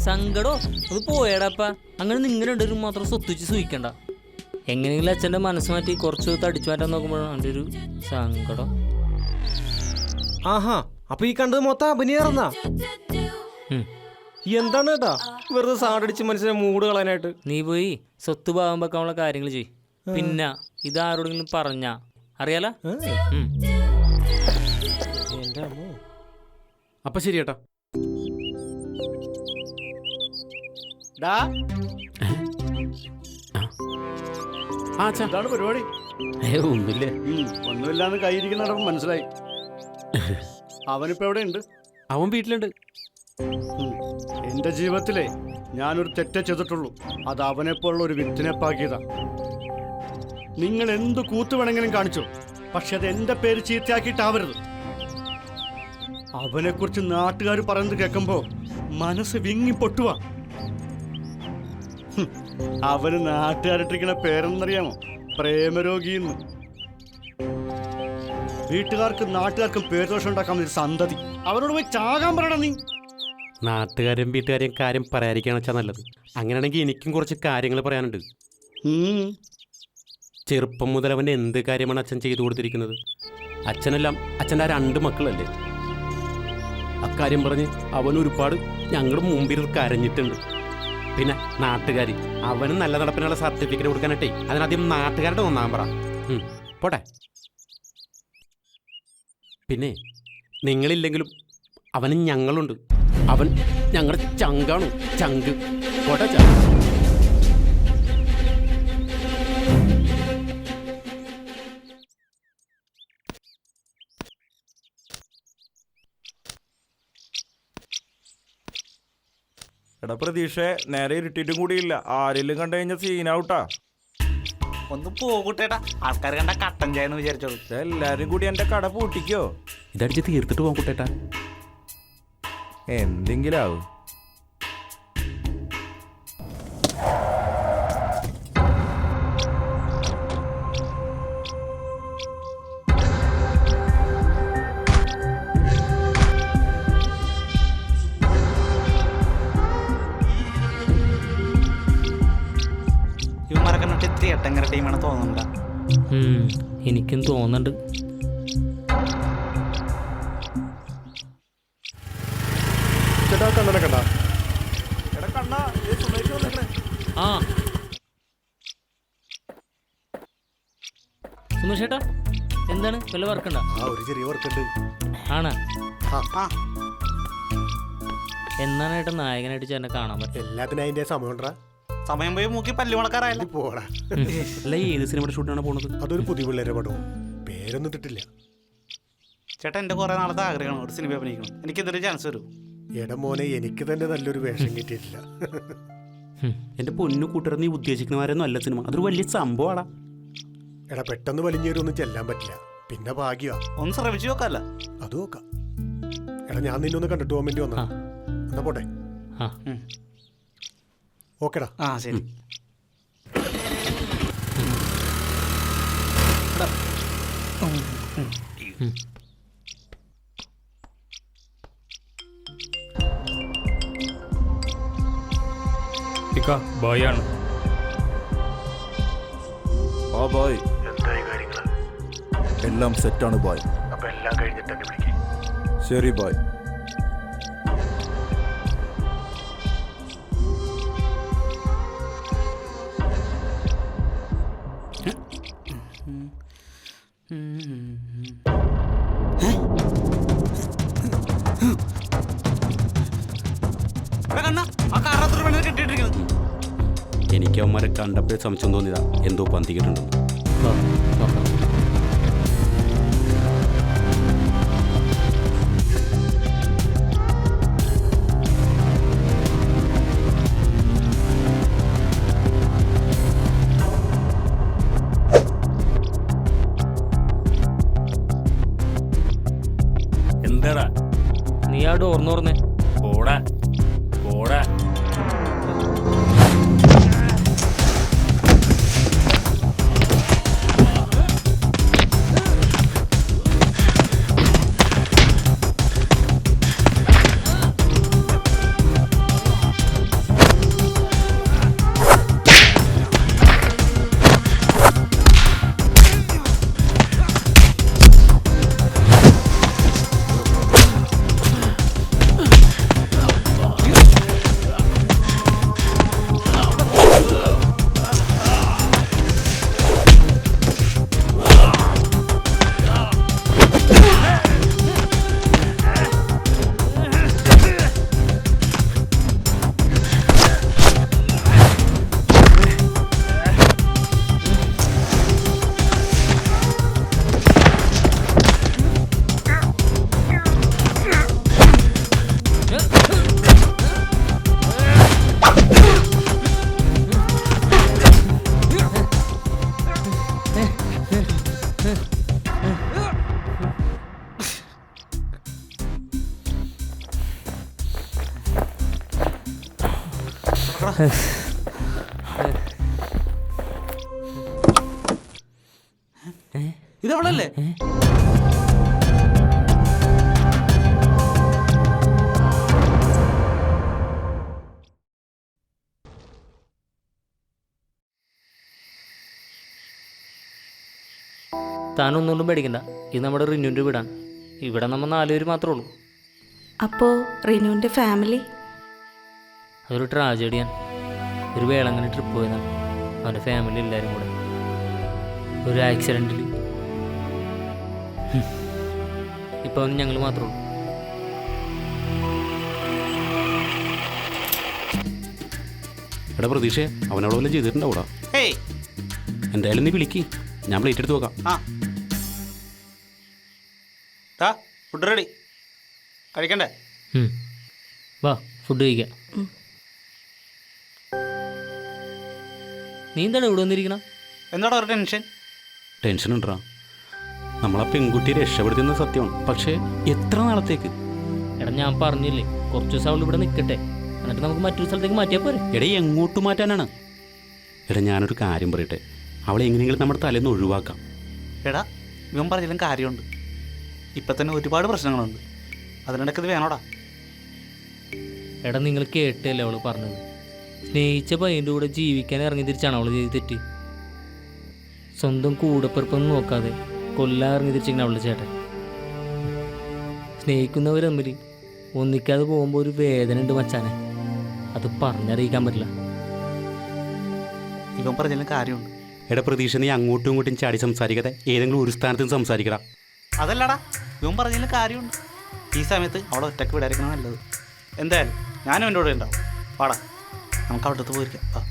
സങ്കടോ? അത് പോയേടാപ്പ. അങ്ങനെ നിങ്ങൾ രണ്ടുപേരും മാത്രം സ്വത്തിച്ച് സൂഹിക്കണ്ട. എങ്ങനെയെങ്കിലും അച്ഛൻ്റെ മനസ്സ് മാറ്റി കുറച്ച് തടിച്ചു മാറ്റാൻ നോക്കുമ്പോഴാണ് എൻ്റെ ഒരു സങ്കടം. ആഹാ, അപ്പൊ ഈ കണ്ടത് മൊത്തം അഭിനയിറന്നാ? എന്താണ് കേട്ടാ വെറുതെ സാടടിച്ച് മനുഷ്യനെ മൂട് കളയാനായിട്ട്? നീ പോയി സ്വത്ത് ഭാഗം വെക്കാനുള്ള കാര്യങ്ങൾ ചെയ്. പിന്നെ ഇതാരോടെങ്കിലും പറഞ്ഞാ അറിയാലോ? എൻ്റെ അമ്മോ. അപ്പൊ ശരി ചേട്ടാ. ഡാ, എന്താണ് പരിപാടി? ഒന്നുമില്ലേ. ഒന്നുമില്ലാന്ന് കൈയിരിക്കുന്നിടം മനസ്സിലായി. അവനിപ്പോ എവിടെ ഉണ്ട്? അവൻ വീട്ടിലുണ്ട്. എന്റെ ജീവിതത്തിലെ ഞാനൊരു തെറ്റേ ചെയ്തിട്ടുള്ളൂ. അത് അവനെപ്പോലുള്ള ഒരു വിത്തിനെ പാക്കിയതാ. നിങ്ങൾ എന്ത് കൂത്തു വേണമെങ്കിലും കാണിച്ചു, പക്ഷെ അത് എന്റെ പേര് ചീത്തയാക്കിയിട്ടാവരുത്. അവനെക്കുറിച്ച് നാട്ടുകാർ പറയുന്നത് കേൾക്കുമ്പോ മനസ്സ് വിങ്ങി പൊട്ടുക. അവന് നാട്ടുകാരിട്ടിരിക്കുന്ന പേരെന്നറിയാമോ? പ്രേമരോഗിന്ന്. വീട്ടുകാർക്കും നാട്ടുകാർക്കും പേരുദോഷം ഉണ്ടാക്കാൻ ഒരു സന്തതി. അവരോട് പോയി ചാകാൻ പറയണം നീ. നാട്ടുകാരും വീട്ടുകാരെയും കാര്യം പറയാതിരിക്കുകയാണ് വെച്ചാൽ നല്ലത്. അങ്ങനെയാണെങ്കിൽ എനിക്കും കുറച്ച് കാര്യങ്ങൾ പറയാനുണ്ട്. ചെറുപ്പം മുതൽ അവൻ്റെ എന്ത് കാര്യമാണ് അച്ഛൻ ചെയ്തു കൊടുത്തിരിക്കുന്നത്? അച്ഛനെല്ലാം അച്ഛൻ്റെ 2 മക്കളല്ലേ. അക്കാര്യം പറഞ്ഞ് അവൻ ഒരുപാട് ഞങ്ങളുടെ മുമ്പിൽ കരഞ്ഞിട്ടുണ്ട്. പിന്നെ നാട്ടുകാർ അവന് നല്ല നടപ്പിനുള്ള സർട്ടിഫിക്കറ്റ് കൊടുക്കാനായിട്ടേ അതിനാദ്യം നാട്ടുകാരുടെ ഒന്നാൻ പറ. പോട്ടെ. പിന്നെ നിങ്ങളില്ലെങ്കിലും അവന് ഞങ്ങളുണ്ട്. അവൻ ഞങ്ങളുടെ ചങ്കാണു, ചങ്ക്. പോട്ടെ. എടാ പ്രതീക്ഷ, നേരെ ഇരുട്ടിട്ടും കൂടിയില്ല. ആരെങ്കിലും കണ്ടു കഴിഞ്ഞാൽ സീനാവൂട്ടാ. ഒന്ന് പോകൂട്ടേട്ടാ, ആൾക്കാർ കണ്ട കട്ടൻ ചായന്ന് വിചാരിച്ചോളൂ. എല്ലാരും കൂടി എന്റെ കട പൂട്ടിക്കോ? ഇതടിച്ച് തീർത്തിട്ട് പോകാൻ കൂട്ടേട്ടാ. എന്തെങ്കിലും ആവും. ഇവന്മാരൊക്കെ നട്ട് ഇത്തിരി എട്ടങ്കര ടീമാണ് തോന്നുന്നുണ്ട. എനിക്കും തോന്നുന്നുണ്ട്. ചേട്ടാ കണ്ണനെ കണ്ടാ? ആ സുമേഷ് ചേട്ടാ, എന്താണ് വല്ല വർക്കുണ്ടോ? ഒരു ചെറിയ വർക്കുണ്ട്. ആണ്. എന്നാണ് ഏട്ടാ നായകനായിട്ട് ചേട്ടനെ കാണാൻ പറ്റും? എല്ലാത്തിനും അതിന്റെ സമയമുണ്ടാ. സമയം പോയി മൂക്കി പല്ലു മുളക്കാറായല്ലോ. പോടാ. അല്ല, ഏത് സിനിമയുടെ ഷൂട്ടാണ് പോണത്? അതൊരു പുതിയ പിള്ളേരെ പടവും. പേരൊന്നും ഇട്ടിട്ടില്ല. ചേട്ടാ, എൻ്റെ കുറേ നാളത്തെ ആഗ്രഹമാണ് ഒരു സിനിമ അഭിനയിക്കണം. എനിക്കിതൊരു ചാൻസ് വരും. എടാ മോനെ, എനിക്ക് തന്നെ നല്ലൊരു വേഷം കിട്ടിയിട്ടില്ല. എൻ്റെ പൊന്നു കൂട്ടർ, നീ ഉദ്ദേശിക്കുന്നവരൊന്നും അല്ല സിനിമ. അതൊരു വലിയ സംഭവമാടാ. എടാ പെട്ടെന്ന് വലിഞ്ഞേരൊന്നും ചെല്ലാൻ പറ്റില്ല. പിന്നെ ഭാഗ്യമാ. ഒന്ന് ശ്രമിച്ചു നോക്കാല്ല. അത് നോക്കാം. എടാ ഞാൻ നിന്നൊന്ന് കണ്ടിട്ട് പോകാൻ വേണ്ടി വന്നാ. എന്നാ പോട്ടെ. ഓക്കെടാ. ആ ശരി. ബോയാണ്. ആ ബോയ്, എന്തായി കാര്യങ്ങള്? എല്ലാം സെറ്റാണ് ബോയ്. അപ്പൊ എല്ലാം കഴിഞ്ഞിട്ട് എന്നെ വിളിക്കും. ശരി ബോയ്. എനിക്ക് അവന്മാരെ കണ്ടപ്പോഴേ സംശയം തോന്നിയതാ എന്തോ പന്തിക്കിട്ടുണ്ടെന്ന്. വാ, നോക്കാം. എന്താടാ നീ ആ ഡോർന്ന് തുറന്നേ. പോടാ പോടാ. ഇതവളല്ലേ? താനൊന്നുകൊണ്ടും പേടിക്കണ്ട. ഇത് നമ്മുടെ റിനുവിൻ്റെ വീടാണ്. ഇവിടെ നമ്മൾ 4 പേര് മാത്രമേ ഉള്ളൂ. അപ്പോൾ റിനുവിൻ്റെ ഫാമിലി? അതൊരു ട്രാജഡിയാണ്. ഒരു വേളങ്ങനെ ട്രിപ്പ് പോയതാണ് അവൻ്റെ ഫാമിലി എല്ലാവരും കൂടെ. ഒരു ആക്സിഡൻറ്റിൽ ഇപ്പോൾ അവന് ഞങ്ങൾ മാത്രമേ ഉള്ളൂ. എടാ പ്രതീക്ഷ, അവനോട് വല്ലതും ചെയ്തിട്ടുണ്ടാവൂടാ? ഏയ്, എന്തായാലും നീ വിളിക്ക്, ഞാൻ പ്ലേറ്റ് എടുത്ത് നോക്കാം. Food ready. കഴിക്കണ്ടേ? വാ ഫുഡ് കഴിക്കാം. നീ എന്താണ് ഇവിടെ വന്നിരിക്കണം? എന്താടാ ഒരു ടെൻഷൻ? ടെൻഷൻ ഉണ്ടാ? നമ്മളെ പെൺകുട്ടിയെ രക്ഷപ്പെടുത്തുന്ന സത്യമാണ്, പക്ഷേ എത്ര നാളത്തേക്ക്? എടാ ഞാൻ പറഞ്ഞില്ലേ, കുറച്ച് ദിവസം അവൾ ഇവിടെ നിൽക്കട്ടെ, എന്നിട്ട് നമുക്ക് മറ്റൊരു സ്ഥലത്തേക്ക് മാറ്റിയാൽ പോരെ? എടാ എങ്ങോട്ട് മാറ്റാനാണ്? എടാ ഞാനൊരു കാര്യം പറയട്ടെ, അവളെ എങ്ങനെയെങ്കിലും നമ്മുടെ തലേന്ന് ഒഴിവാക്കാം. എടാ ഇവൻ പറഞ്ഞാലും കാര്യമുണ്ട്. ഇപ്പം തന്നെ ഒരുപാട് പ്രശ്നങ്ങളുണ്ട്, അതിനിടയ്ക്ക് ഇത് വേണോടാ? എടാ നിങ്ങൾ കേട്ടല്ലേ അവൾ പറഞ്ഞത്? സ്നേഹിച്ച പയ്യൻ്റെ കൂടെ ജീവിക്കാൻ ഇറങ്ങി തിരിച്ചാണ് അവൾ ചെയ്ത് തെറ്റ്. സ്വന്തം കൂടപ്പിറപ്പൊന്നും നോക്കാതെ കൊല്ലാൻ ഇറങ്ങി തിരിച്ചിങ്ങനെ അവളുടെ ചേട്ടൻ. സ്നേഹിക്കുന്നവർ തമ്മിൽ ഒന്നിക്കാതെ പോകുമ്പോൾ ഒരു വേദന ഉണ്ട് മച്ചാനെ, അത് പറഞ്ഞറിയിക്കാൻ പറ്റില്ല. ഇവൻ പറഞ്ഞാലും കാര്യമുണ്ട്. എടാ പ്രതീക്ഷ, നീ അങ്ങോട്ടും ഇങ്ങോട്ടും ചാടി സംസാരിക്കാതെ ഏതെങ്കിലും ഒരു സ്ഥാനത്ത് നിന്ന് സംസാരിക്കടാ. അതല്ലടാ, ഇവൻ പറഞ്ഞാലും കാര്യമുണ്ട്. ഈ സമയത്ത് അവളെ ഒറ്റയ്ക്ക് വിടാതിരിക്കണം നല്ലത്. എന്തായാലും ഞാനും എൻ്റെ കൂടെ ഉണ്ടാവും. പാടാ, നമുക്ക് അവിടുത്തെ പോയിരിക്കാം.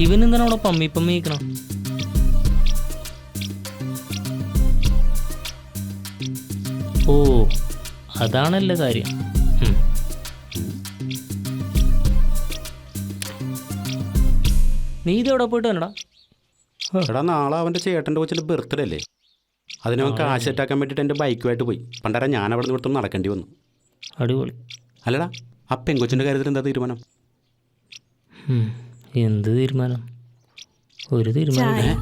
ഇവനെന്താണ് അവിടെ പമ്മി നിൽക്കണം? ഓ അതാണല്ലേ കാര്യം. നീ ഇതെവിടെ പോയിട്ട് വന്നടാ? എടാ നാളെ അവൻ്റെ ചേട്ടൻ്റെ കൊച്ചിൻ്റെ ബർത്ത്ഡേ അല്ലേ, അതിനവൻ കാശ് സെറ്റാക്കാൻ വേണ്ടിയിട്ട് എൻ്റെ ബൈക്കുമായിട്ട് പോയി. പണ്ടേരം ഞാൻ അവിടെ നിന്ന് ഇവിടുത്തെ നടക്കേണ്ടി വന്നു. അടിപൊളി. അല്ലടാ, ആ പെങ്കൊച്ചിൻ്റെ കാര്യത്തിൽ എന്താ തീരുമാനം? എന്ത് തീരുമാനം? ഒരു തീരുമാനം.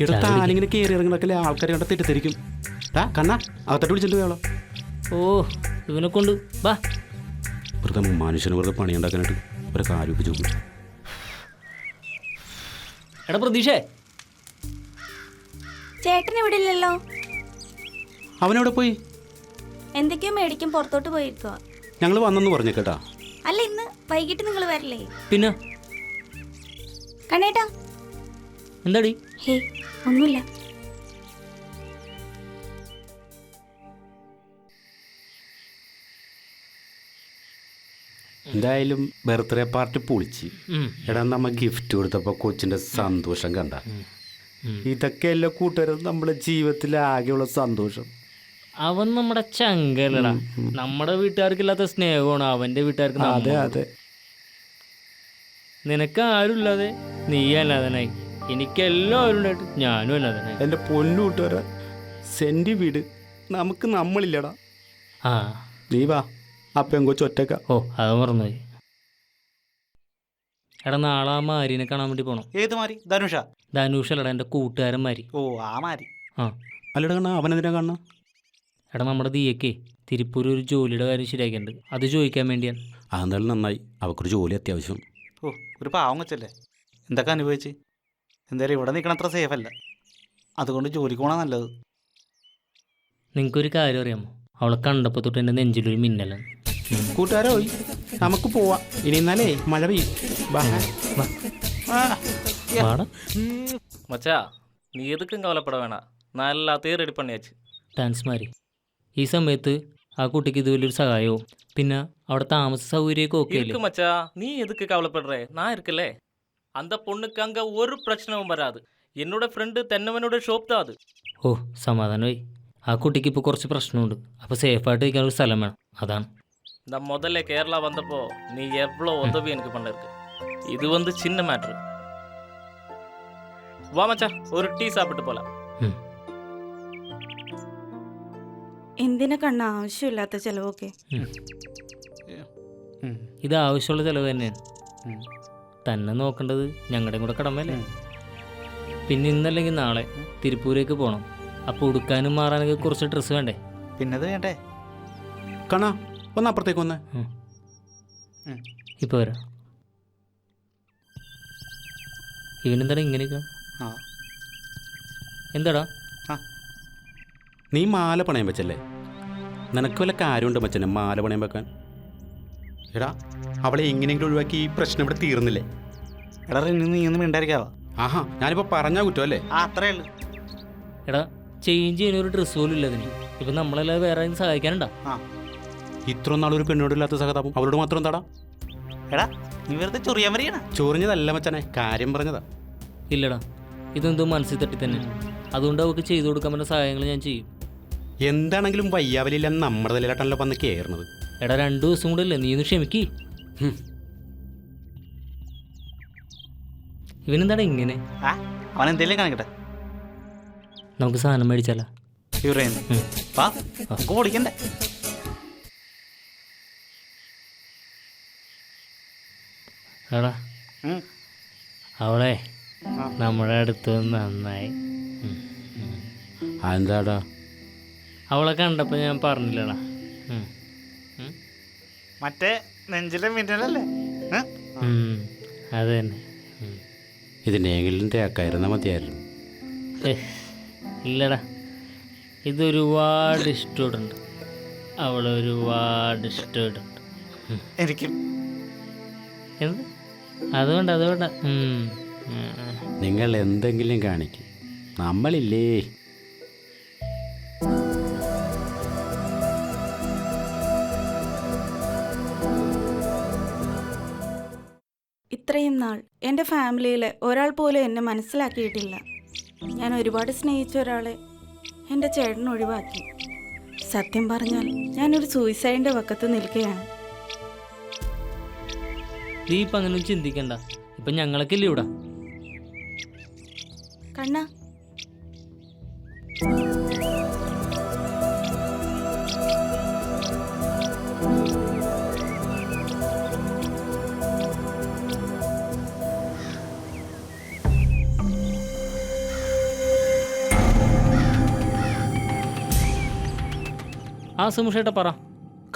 ഇവിടെ താനിങ്ങനെ കയറി ഇറങ്ങണൊക്കെ ആൾക്കാരെ കണ്ട തെറ്റിദ്ധരിക്കും. കണ്ണാ അകത്തോട്ട് വിളിച്ചിട്ട് പോയാളോ? ഓ ഇവനെ കൊണ്ട് വാ. വെറുതെ മനുഷ്യന് വെറുതെ പണിയുണ്ടാക്കാനായിട്ട് ഒരു കാര്യമൊക്കെ ചോദിക്കും. എടാ പ്രതീക്ഷേ, ചേട്ടൻ ഇവിടെ ഇല്ലല്ലോ. അവനെവിടെ പോയി? എന്തൊക്കെയോ മേടിക്കും പുറത്തോട്ട് പോയിരിക്കുക. ഞങ്ങൾ വന്നെന്ന് പറഞ്ഞേക്കേട്ടാ. അല്ല ഇന്ന് വൈകിട്ട് നിങ്ങൾ വരില്ലേ? പിന്നെ കണ്ണേട്ടാ. എന്താടി? ഹേ ഒന്നുമില്ല. എന്തായാലും ബർത്ത്ഡേ പാർട്ടി പൊളിച്ച്. എടാ നമ്മ ഗിഫ്റ്റ് കൊടുത്തപ്പോൾ കൊച്ചിൻ്റെ സന്തോഷം കണ്ട. ഇതൊക്കെ എല്ലാ കൂട്ടുകാരും നമ്മുടെ ജീവിതത്തിലെ ആകെയുള്ള സന്തോഷം. അവൻ നമ്മുടെ ചങ്കലടാ. നമ്മുടെ വീട്ടുകാർക്കില്ലാത്ത സ്നേഹമാണ് അവൻ്റെ വീട്ടുകാർക്ക്. അതെ അതെ. നിനക്ക് ആരുമില്ലാതെ നീ അനാഥനായി, എനിക്കെല്ലാവരും ഉണ്ടായിട്ട് ഞാനും അനാഥനായി. എൻ്റെ പൊന്നു കൂട്ടുകാര, സെൻറ്റി വീട് നമുക്ക് നമ്മളില്ലടാ. ആ നീ വാ, ആ പെങ്കൊച്ച് ഒറ്റക്ക. ഓ അത് മറന്നുപോയി. എടാ നാളെ ആ മാരിനെ കാണാൻ വേണ്ടി പോണം. ഏത് മാരി? ധനുഷ? ധനുഷല്ലടാ, എൻ്റെ കൂട്ടുകാരൻ മാരി. ഓ ആ മാരി. ആ അല്ലടാ കാണാ, അവനെന്തിനാ കാണണം? എടാ നമ്മുടെ ദിയക്കേ തിരുപ്പൂർ ഒരു ജോലിയുടെ കാര്യം ശരിയാക്കിയിട്ടുണ്ട്, അത് ചോദിക്കാൻ വേണ്ടിയാണ്. അതെന്തായാലും നന്നായി, അവക്കൊരു ജോലി അത്യാവശ്യം. ഓ ഒരു പാവം കൊച്ചല്ലേ, എന്തൊക്കെ അനുഭവിച്ച്. എന്തായാലും ഇവിടെ നിൽക്കണം അത്ര സേഫ് അല്ല, അതുകൊണ്ട് ജോലിക്ക് പോകണം നല്ലത്. നിങ്ങൾക്കൊരു കാര്യം അറിയാമോ, അവളെ കണ്ടപ്പോൾ തൊട്ട് എൻ്റെ നെഞ്ചിലൊരു മിന്നലാണ്. കൂട്ടുകാരോ നമുക്ക് പോവാം. ഇനി എന്നാലേ മഴ പെയ്യും. മച്ചാ നീ എതുക്കും കവലപ്പെട വേണ, നല്ല തേറെടി പണിയാച്ച്. താങ്ക്സ് മാരി. ഈ സമയത്ത് ആ കുട്ടിക്ക് ഇത് വലിയൊരു സഹായവും പിന്നെ അവിടെ താമസ സൗകര്യമൊക്കെ ഓക്കെ അല്ലേ? மச்சா நீ எதுக்கு கவலைப்படுற, நான் இருக்கல. அந்த பொண்ணுக்கு அங்க ஒரு பிரச்சனையும் வராது. என்னோட ஃப்ரெண்டு தென்னவனோட ஷோப் தான் அது. ഓ സമാധാനമായി. ആ കുട്ടിക്ക് ഇപ്പോൾ കുറച്ച് പ്രശ്നമുണ്ട്, അപ്പോൾ സേഫായിട്ട് ഇരിക്കാൻ ഒരു സ്ഥലം വേണം, അതാണ്. இந்த முதல்ல கேரளா வந்தப்போ நீ எவ்வளோ உதவி எனக்கு பண்ணிருக்கு. இது வந்து சின்ன மேட்ரு. வா மச்சா ஒரு டீ சாப்பிட்டு போலாம். എന്തിനാ കണ്ണ ആവശ്യമില്ലാത്ത ചെലവൊക്കെ? ഇത് ആവശ്യമുള്ള ചിലവ് തന്നെയാണ്. തന്നെ നോക്കേണ്ടത് ഞങ്ങളുടെയും കൂടെ കടമല്ലേ. പിന്നെ ഇന്നല്ലെങ്കിൽ നാളെ തിരുപ്പൂരേക്ക് പോകണം. അപ്പോൾ ഉടുക്കാനും മാറാനൊക്കെ കുറച്ച് ഡ്രസ്സ് വേണ്ടേ? പിന്നത് വേണ്ടേ? കാണാ ഒന്ന് അപ്പുറത്തേക്ക് വന്നേ. ഇപ്പോൾ വരാം. ഇവനെന്താടാ ഇങ്ങനെയൊക്കെ? ആ എന്താടാ? നീ മാല പണയം വെച്ചല്ലേ? നിനക്ക് വല്ല കാര്യമുണ്ട് മച്ചനെ മാല പണയം വെക്കാൻ? എടാ അവളെ എങ്ങനെയെങ്കിലും ഒഴിവാക്കി ഈ പ്രശ്നം ഇവിടെ തീർന്നില്ലേ? എടാ നീ ഒന്നും മിണ്ടായിരിക്കാവാ. ആഹാ ഞാനിപ്പോൾ പറഞ്ഞാൽ കുറ്റമല്ലേ? ആ അത്രേ ഉള്ളു. എടാ ചേഞ്ച് ചെയ്യാനൊരു ഡ്രസ്സ് പോലും ഇല്ല അതിന്. ഇപ്പം നമ്മളല്ലാതെ വേറെ ആരെങ്കിലും സഹായിക്കാനുണ്ടോ? ആ ഇത്ര നാളൊരു പെണ്ണോടില്ലാത്ത സഹതാപം അവളോട് മാത്രം എന്താടാ? എടാ നീ വെറുതെ ചൊറിയാൻ വരികയാണ്. ചൊറിഞ്ഞതല്ല മച്ചനെ, കാര്യം പറഞ്ഞതാ. ഇല്ലടാ, ഇതെന്തോ മനസ്സിൽ തട്ടി തന്നെ. അതുകൊണ്ട് അവൾക്ക് ചെയ്തു കൊടുക്കാൻ പറ്റുന്ന സഹായങ്ങൾ ഞാൻ ചെയ്യും. എന്താണെങ്കിലും വയ്യാവലില്ലെന്ന് നമ്മുടെ തലയിലാട്ടല്ലോ വന്ന് കയറുന്നത്. എടാ 2 ദിവസം കൂടെ അല്ലേ, നീ ഒന്ന് ക്ഷമിക്ക്. ഇവനെന്താടാ ഇങ്ങനെ? ആ അവൻ എന്തെങ്കിലും കാണിക്കട്ടെ. നമുക്ക് സാധനം മേടിച്ചാലോ? വാ ഓടിക്കണ്ടേ? എടാ അവളെ നമ്മുടെ അടുത്ത് നന്നായി. എന്താടാ? അവളെ കണ്ടപ്പോൾ ഞാൻ പറഞ്ഞില്ലടാ. മറ്റേ നെഞ്ചിലെ മിന്നലല്ലേ? അത് തന്നെ. ഇതിനെങ്കിലും തേക്കായിരുന്ന മതിയായിരുന്നു. ഇല്ലടാ, ഇതൊരുപാട് ഇഷ്ടമുണ്ട്. അവളൊരുപാട് ഇഷ്ടമുണ്ട് എനിക്കും. എന്ത്? അതുകൊണ്ട് നിങ്ങൾ എന്തെങ്കിലും കാണിക്കും, നമ്മളില്ലേ. ഇത്രയും നാൾ എൻ്റെ ഫാമിലിയിൽ ഒരാൾ പോലും എന്നെ മനസ്സിലാക്കിയിട്ടില്ല. ഞാൻ ഒരുപാട് സ്നേഹിച്ച ഒരാളെ എൻ്റെ ചേട്ടൻ ഒഴിവാക്കി. സത്യം പറഞ്ഞാൽ ഞാനൊരു സൂയിസൈഡിൻ്റെ വക്കത്ത് നിൽക്കുകയാണ്. നീ ഇപ്പം അങ്ങനെ ചിന്തിക്കണ്ട. ഇപ്പം ഞങ്ങളൊക്കെ ഇല്ലേ ഇവിടെ. കണ്ണ ആ സുമുഷേട്ടാ പറ.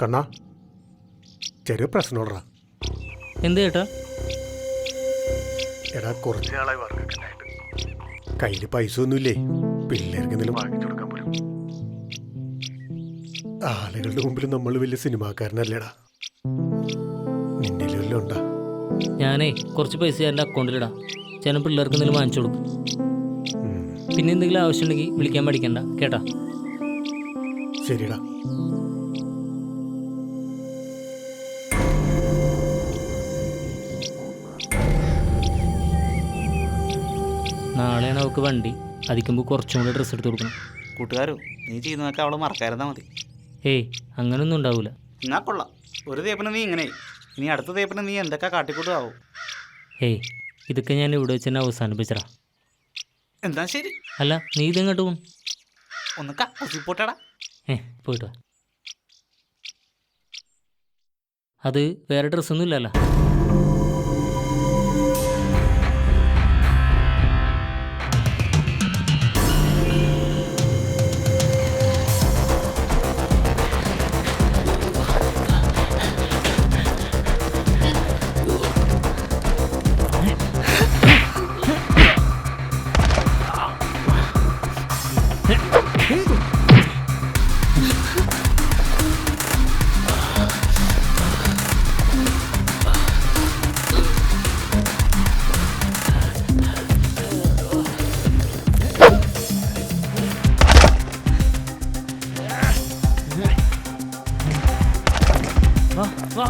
കണ്ണാ ചെറിയ പ്രശ്നമുണ്ടാ. എന്ത് ചേട്ടാ? എടാ കുറച്ച് നാളായി വർക്കൊക്കെ കയ്യിൽ പൈസ ഒന്നുമില്ലേ, പിള്ളേർക്ക് എന്തെങ്കിലും വാങ്ങിച്ചു കൊടുക്കാൻ പോലും. ആളുകളുടെ മുമ്പിൽ നമ്മൾ വലിയ സിനിമാക്കാരനല്ലേടാ. നിന്റെ വല്ലതും ഉണ്ടാ? ഞാനേ കുറച്ച് പൈസ എൻ്റെ അക്കൗണ്ടിലിടാം. ചേട്ടൻ പിള്ളേർക്ക് എന്തെങ്കിലും വാങ്ങിച്ചു കൊടുക്കും. പിന്നെ എന്തെങ്കിലും ആവശ്യമുണ്ടെങ്കിൽ വിളിക്കാൻ പഠിക്കണ്ട കേട്ടാ. ശരിടാ. നാളെയാണ് അവൾക്ക് വണ്ടി. അതിക്കുമ്പോൾ കുറച്ചും കൂടെ ഡ്രസ്സ് എടുത്ത് കൊടുക്കണം. കൂട്ടുകാരോ, നീ ചെയ്യുന്നതൊക്കെ അവളെ മറക്കായിരുന്നാ മതി. ഏയ് അങ്ങനൊന്നും ഉണ്ടാവില്ല. എന്നാ കൊള്ളാം. ഒരു തേപ്പിന് നീ ഇങ്ങനെ, ഇനി അടുത്ത തേപ്പിന് നീ എന്തൊക്കെ കാട്ടിക്കൂട്ടാവും. ഏയ് ഇതൊക്കെ ഞാൻ ഇവിടെ വെച്ച് തന്നെ അവസാനിപ്പിച്ചടാ. എന്താ ശരി. അല്ല നീ ഇതെങ്ങോട്ട് പോകും? ഒന്ന് കസിപ്പോട്ടാടാ. പോയിട്ട് വാ. അത് വേറെ ഡ്രസ്സൊന്നും ഇല്ലല്ലോ. വാ.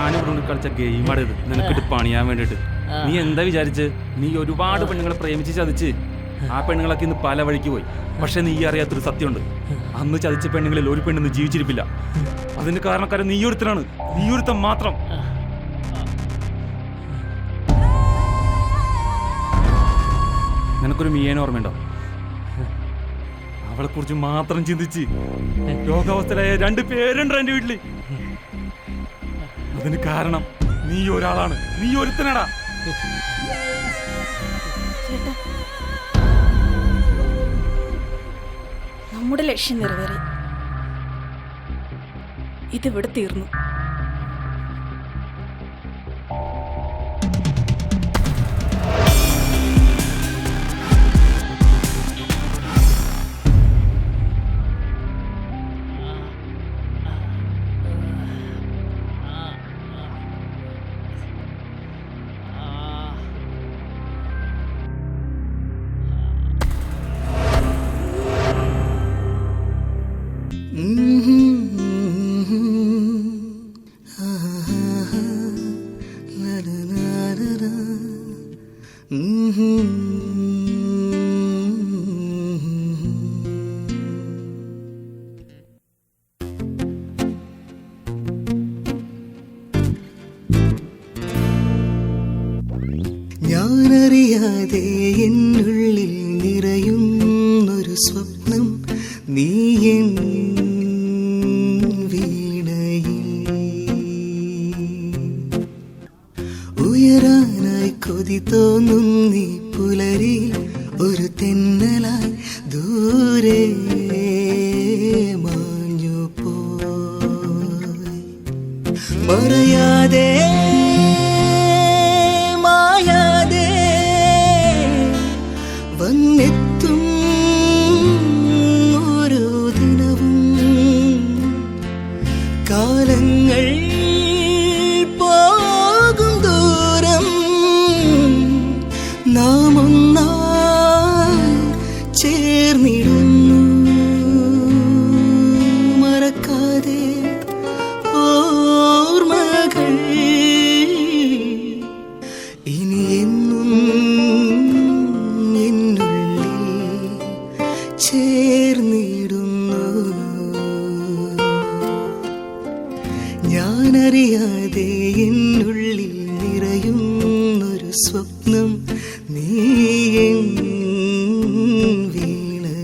ഞാനിവിടെ കളിച്ച ഗെയിമാണ് ഇത് നിനക്കിട്ട് പണിയാൻ വേണ്ടിട്ട്. നീ എന്താ വിചാരിച്ച്? നീ ഒരുപാട് പെണ്ണുങ്ങളെ പ്രേമിച്ച് ചതിച്ച് ആ പെണ്ണുങ്ങളൊക്കെ ഇന്ന് പല വഴിക്ക് പോയി. പക്ഷെ നീ അറിയാത്തൊരു സത്യമുണ്ട്, അന്ന് ചതിച്ച പെണ്ണുങ്ങളിൽ ഒരു പെണ്ണിന്ന് ജീവിച്ചിരിപ്പില്ല. അതിന് കാരണക്കാരൻ നീ ഒരുത്തനാണ്, നീ ഒരുത്തൻ മാത്രം. നിനക്കൊരു മിയേനെ ഓർമ്മയുണ്ടോ? അവളെ കുറിച്ച് മാത്രം ചിന്തിച്ച് രോഗാവസ്ഥയിലായ 2 പേരുണ്ട് എൻ്റെ വീട്ടില്. അതിന് കാരണം നീ ഒരാളാണ്, നീ ഒരുത്തനടാ. ചേട്ടാ, നമ്മുടെ ലക്ഷ്യം നിറവേറി. ഇതിവിടെ തീർന്നു. ഞാനറിയാതെ എന്നുള്ളിൽ നിറയുന്നൊരു സ്വപ്നം, നീ എൻ വീണയിൽ ഉയരാനായി കൊതി തോന്നുന്നീ പുലരി, ഒരു തെന്നലായി ദൂരെ മാഞ്ഞു പോയി. മറയാതെ വന്നെത്തും ഓരോ ദിനവും, കാലങ്ങൾ പോകും ദൂരം, നാം ഒന്നായി ചേർന്നിടുന്നു. മറക്കാതെ ഓർമ്മകൾ ഇനി എന്നും ചേർന്നിടുന്നു. ഞാനറിയാതെ എന്നുള്ളിൽ നിറയുന്നൊരു സ്വപ്നം, നീ എൻ വീണയിൽ.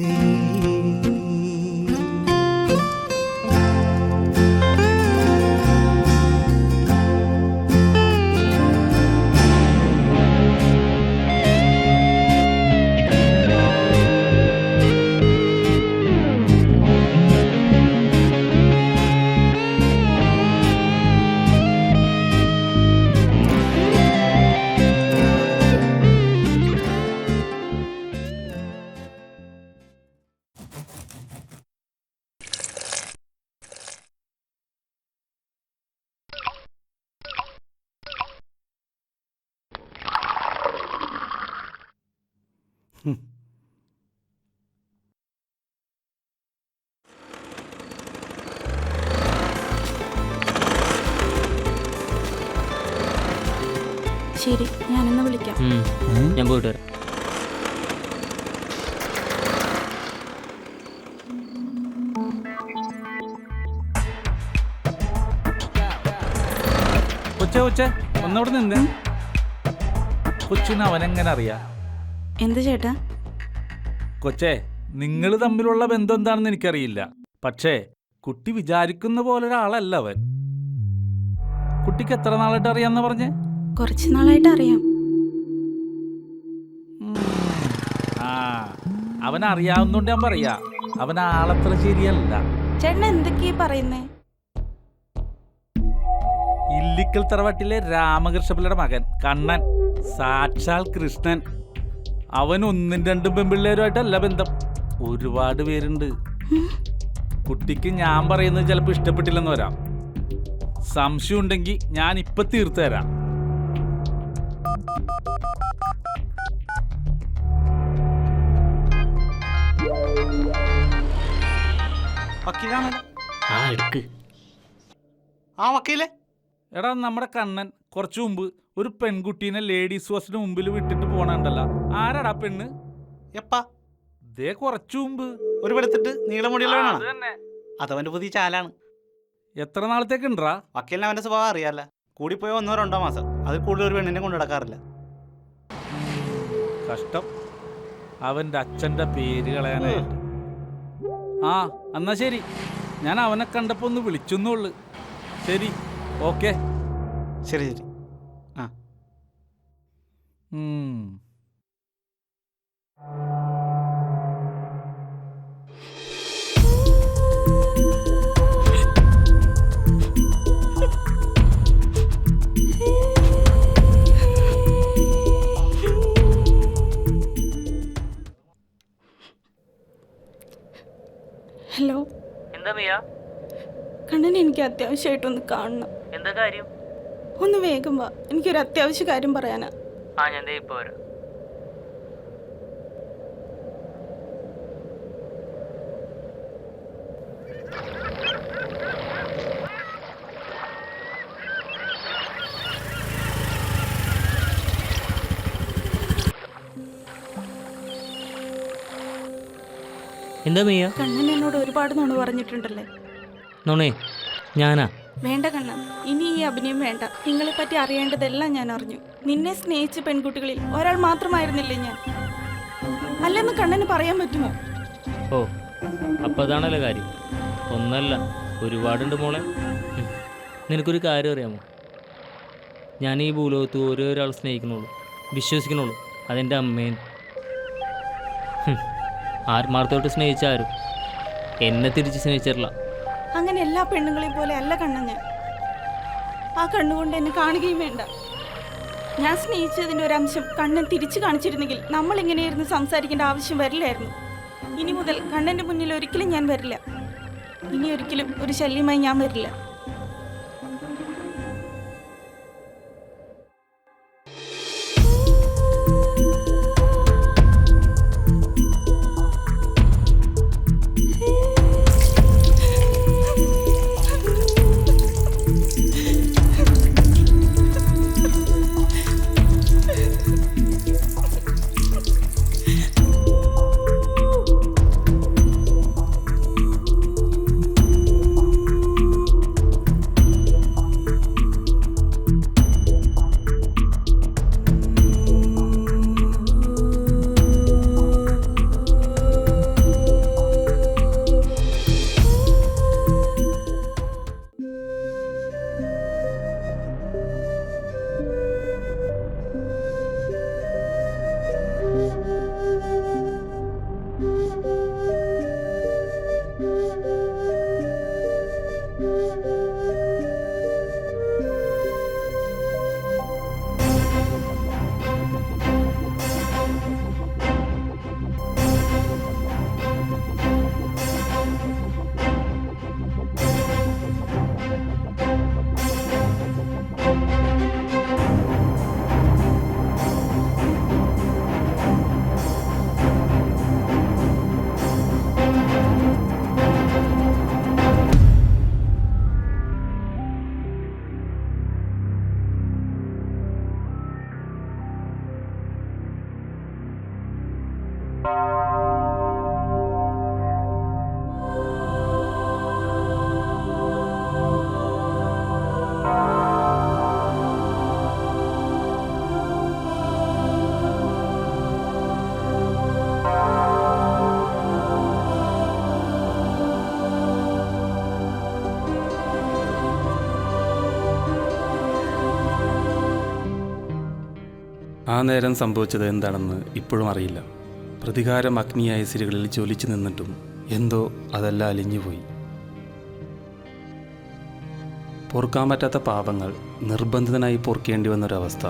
ശരി, ഞാനെന്നാ വിളിക്കാം. ഞാൻ പോയിട്ട് വരാം. കൊച്ചേ ഒന്നവിടെ നിന്ന്. കൊച്ചിന് അവനെങ്ങനെ അറിയാ? എന്ത് ചേട്ടാ? കൊച്ചേ, നിങ്ങൾ തമ്മിലുള്ള ബന്ധം എന്താണെന്ന് എനിക്കറിയില്ല. പക്ഷേ കുട്ടി വിചാരിക്കുന്ന പോലെ ഒരാളല്ല അവൻ. കുട്ടിക്ക് എത്ര നാളായിട്ട് അറിയാന്ന് പറഞ്ഞേ? കുറച്ച് നാളായിട്ട് അറിയാം. ആ, അവനറിയാവുന്നോണ്ട് ഞാൻ പറയാ, അവൻ ആളത്ര ശരിയല്ല. ചേട്ടൻ എന്തൊക്കെയാ പറയുന്നേ? ഇല്ലിക്കൽ തറവാട്ടിലെ രാമകൃഷ്ണപിള്ളയുടെ മകൻ കണ്ണൻ, സാക്ഷാൽ കൃഷ്ണൻ. അവൻ 1-2 പെൺപിള്ളേരുമായിട്ടല്ല ബന്ധം, ഒരുപാട് പേരുണ്ട്. കുട്ടിക്ക് ഞാൻ പറയുന്നത് ചിലപ്പോൾ ഇഷ്ടപ്പെട്ടില്ലെന്ന് വരാം. സംശയം ഉണ്ടെങ്കിൽ ഞാൻ ഇപ്പൊ തീർത്തു തരാം. വക്കീലാണല്ലോ. എടുക്ക്. ആ വക്കീലേ, എടാ നമ്മുടെ കണ്ണൻ കുറച്ചു മുമ്പ് ഒരു പെൺകുട്ടീനെ ലേഡീസ് ഹോസ്റ്റലിന് മുമ്പിൽ വിട്ടിട്ട് പോണണ്ടല്ലോ. ആരാടാ പെണ്ണ്? എപ്പാ? ദേ കുറച്ചു മുമ്പ്. ഒരു വെളുത്തിട്ട് നീളമുടിയുള്ള അത് വേണം. തന്നെ. അതവന്റെ പുതിയ ചാലാണ്. എത്ര നാളത്തേക്ക് ഉണ്ടാ? വക്കീലിന് അവന്റെ സ്വഭാവം അറിയാല്ല. കൂടിപ്പോയ 1-2 മാസം. അതിൽ കൂടുതൽ ഒരു പെണ്ണിനെ കൊണ്ടു നടക്കാറില്ല. കഷ്ടം, അവന്റെ അച്ഛന്റെ പേര് കളയാനായിട്ട്. ആ എന്നാ ശരി, ഞാൻ അവനെ കണ്ടപ്പോ ഒന്ന് വിളിച്ചെന്നുള്ളു. ശരി, ഓക്കെ. ശരി ശരി. ആ ഹലോ. എന്താ മിയ? കണ്ണൻ, എനിക്ക് അത്യാവശ്യമായിട്ടൊന്ന് കാണണം. എന്താ കാര്യം? ഒന്ന് വേഗം വാ, എനിക്കൊരു അത്യാവശ്യ കാര്യം പറയാനാ. ആ ഞാൻ ദേ ഇപ്പൊ വരാം. എന്താ മിയ? കണ്ണൻ എന്നോട് ഒരുപാട് നുണ പറഞ്ഞിട്ടുണ്ടല്ലേ. നോണേ ഞാനാ? വേണ്ട കണ്ണൻ, ഇനി ഈ അഭിനയം വേണ്ട. നിങ്ങളെ പറ്റി അറിയേണ്ടതെല്ലാം ഞാൻ അറിഞ്ഞു. നിന്നെ സ്നേഹിച്ച പെൺകുട്ടികളിൽ ഒരാൾ മാത്രമായിരുന്നില്ലേ ഞാൻ? അല്ലെന്ന് കണ്ണന് പറയാൻ പറ്റുമോ? ഓ അപ്പം അതാണല്ലോ കാര്യം. ഒന്നല്ല, ഒരുപാടുണ്ട് മോളെ. നിനക്കൊരു കാര്യം അറിയാമോ? ഞാൻ ഈ ഭൂലോകത്ത് ഓരോ ഒരാൾ സ്നേഹിക്കണുള്ളൂ, വിശ്വസിക്കണുള്ളൂ. അതെൻ്റെ അമ്മേൻ. ആത്മാർത്ഥമായിട്ട് സ്നേഹിച്ചാരും എന്നെ തിരിച്ച് സ്നേഹിച്ചിട്ടില്ല. അങ്ങനെ എല്ലാ പെണ്ണുങ്ങളെയും പോലെ അല്ല കണ്ണൻ ഞാൻ. ആ കണ്ണുകൊണ്ട് എന്നെ കാണുകയും വേണ്ട. ഞാൻ സ്നേഹിച്ചതിൻ്റെ ഒരു അംശം കണ്ണൻ തിരിച്ചു കാണിച്ചിരുന്നെങ്കിൽ നമ്മൾ ഇങ്ങനെയായിരുന്നു സംസാരിക്കേണ്ട ആവശ്യം വരില്ലായിരുന്നു. ഇനി മുതൽ കണ്ണൻ്റെ മുന്നിൽ ഒരിക്കലും ഞാൻ വരില്ല. ഇനി ഒരിക്കലും ഒരു ശല്യമായി ഞാൻ വരില്ല. ആ നേരം സംഭവിച്ചത് എന്താണെന്ന് ഇപ്പോഴും അറിയില്ല. പ്രതികാരം അഗ്നിയായ സിരികളിൽ ജ്വലിച്ചു നിന്നിട്ടും എന്തോ അതെല്ലാം അലിഞ്ഞുപോയി. പൊറുക്കാൻ പറ്റാത്ത പാപങ്ങൾ നിർബന്ധിതനായി പൊറുക്കേണ്ടി വന്നൊരവസ്ഥ.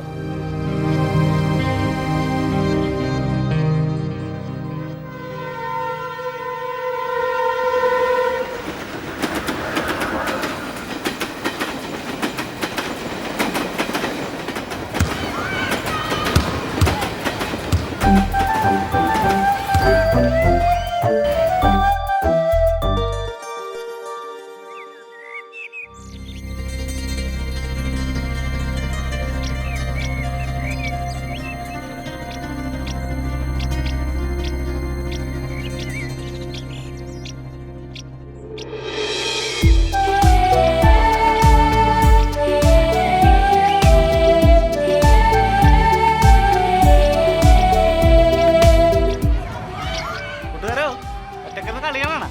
കളിയാണ്.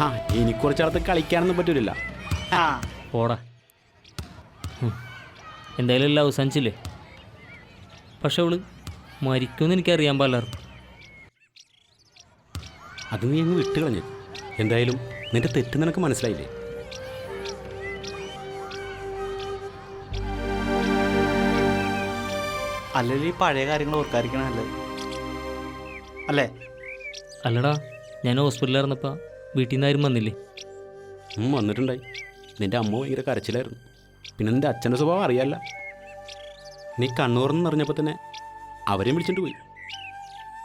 ആ എനിക്ക് കുറച്ചാളത്ത് കളിക്കാനൊന്നും പറ്റൂല. പോടാ. എന്തായാലും എല്ലാം അവസാനിച്ചില്ലേ? പക്ഷെ അവള് മരിക്കുമെന്ന് എനിക്കറിയാൻ പാടില്ലായിരുന്നു. അത് നീ അങ്ങ് വിട്ട് കളഞ്ഞു. എന്തായാലും നിന്റെ തെറ്റ് നിനക്ക് മനസ്സിലായില്ലേ? അല്ലെങ്കിൽ ഈ പഴയ കാര്യങ്ങൾ ഓർക്കാതിരിക്കണല്ലേ അല്ലേ? അല്ലടാ, ഞാൻ ഹോസ്പിറ്റലിലായിരുന്നപ്പോൾ വീട്ടിൽ നിന്ന് ആരും വന്നില്ലേ? വന്നിട്ടുണ്ടായി. നിന്റെ അമ്മ ഭയങ്കര കരച്ചിലായിരുന്നു. പിന്നെ നിന്റെ അച്ഛൻ്റെ സ്വഭാവം അറിയാല്ല. നീ കണ്ണൂർന്ന് അറിഞ്ഞപ്പോൾ തന്നെ അവരെയും വിളിച്ചിട്ട് പോയി.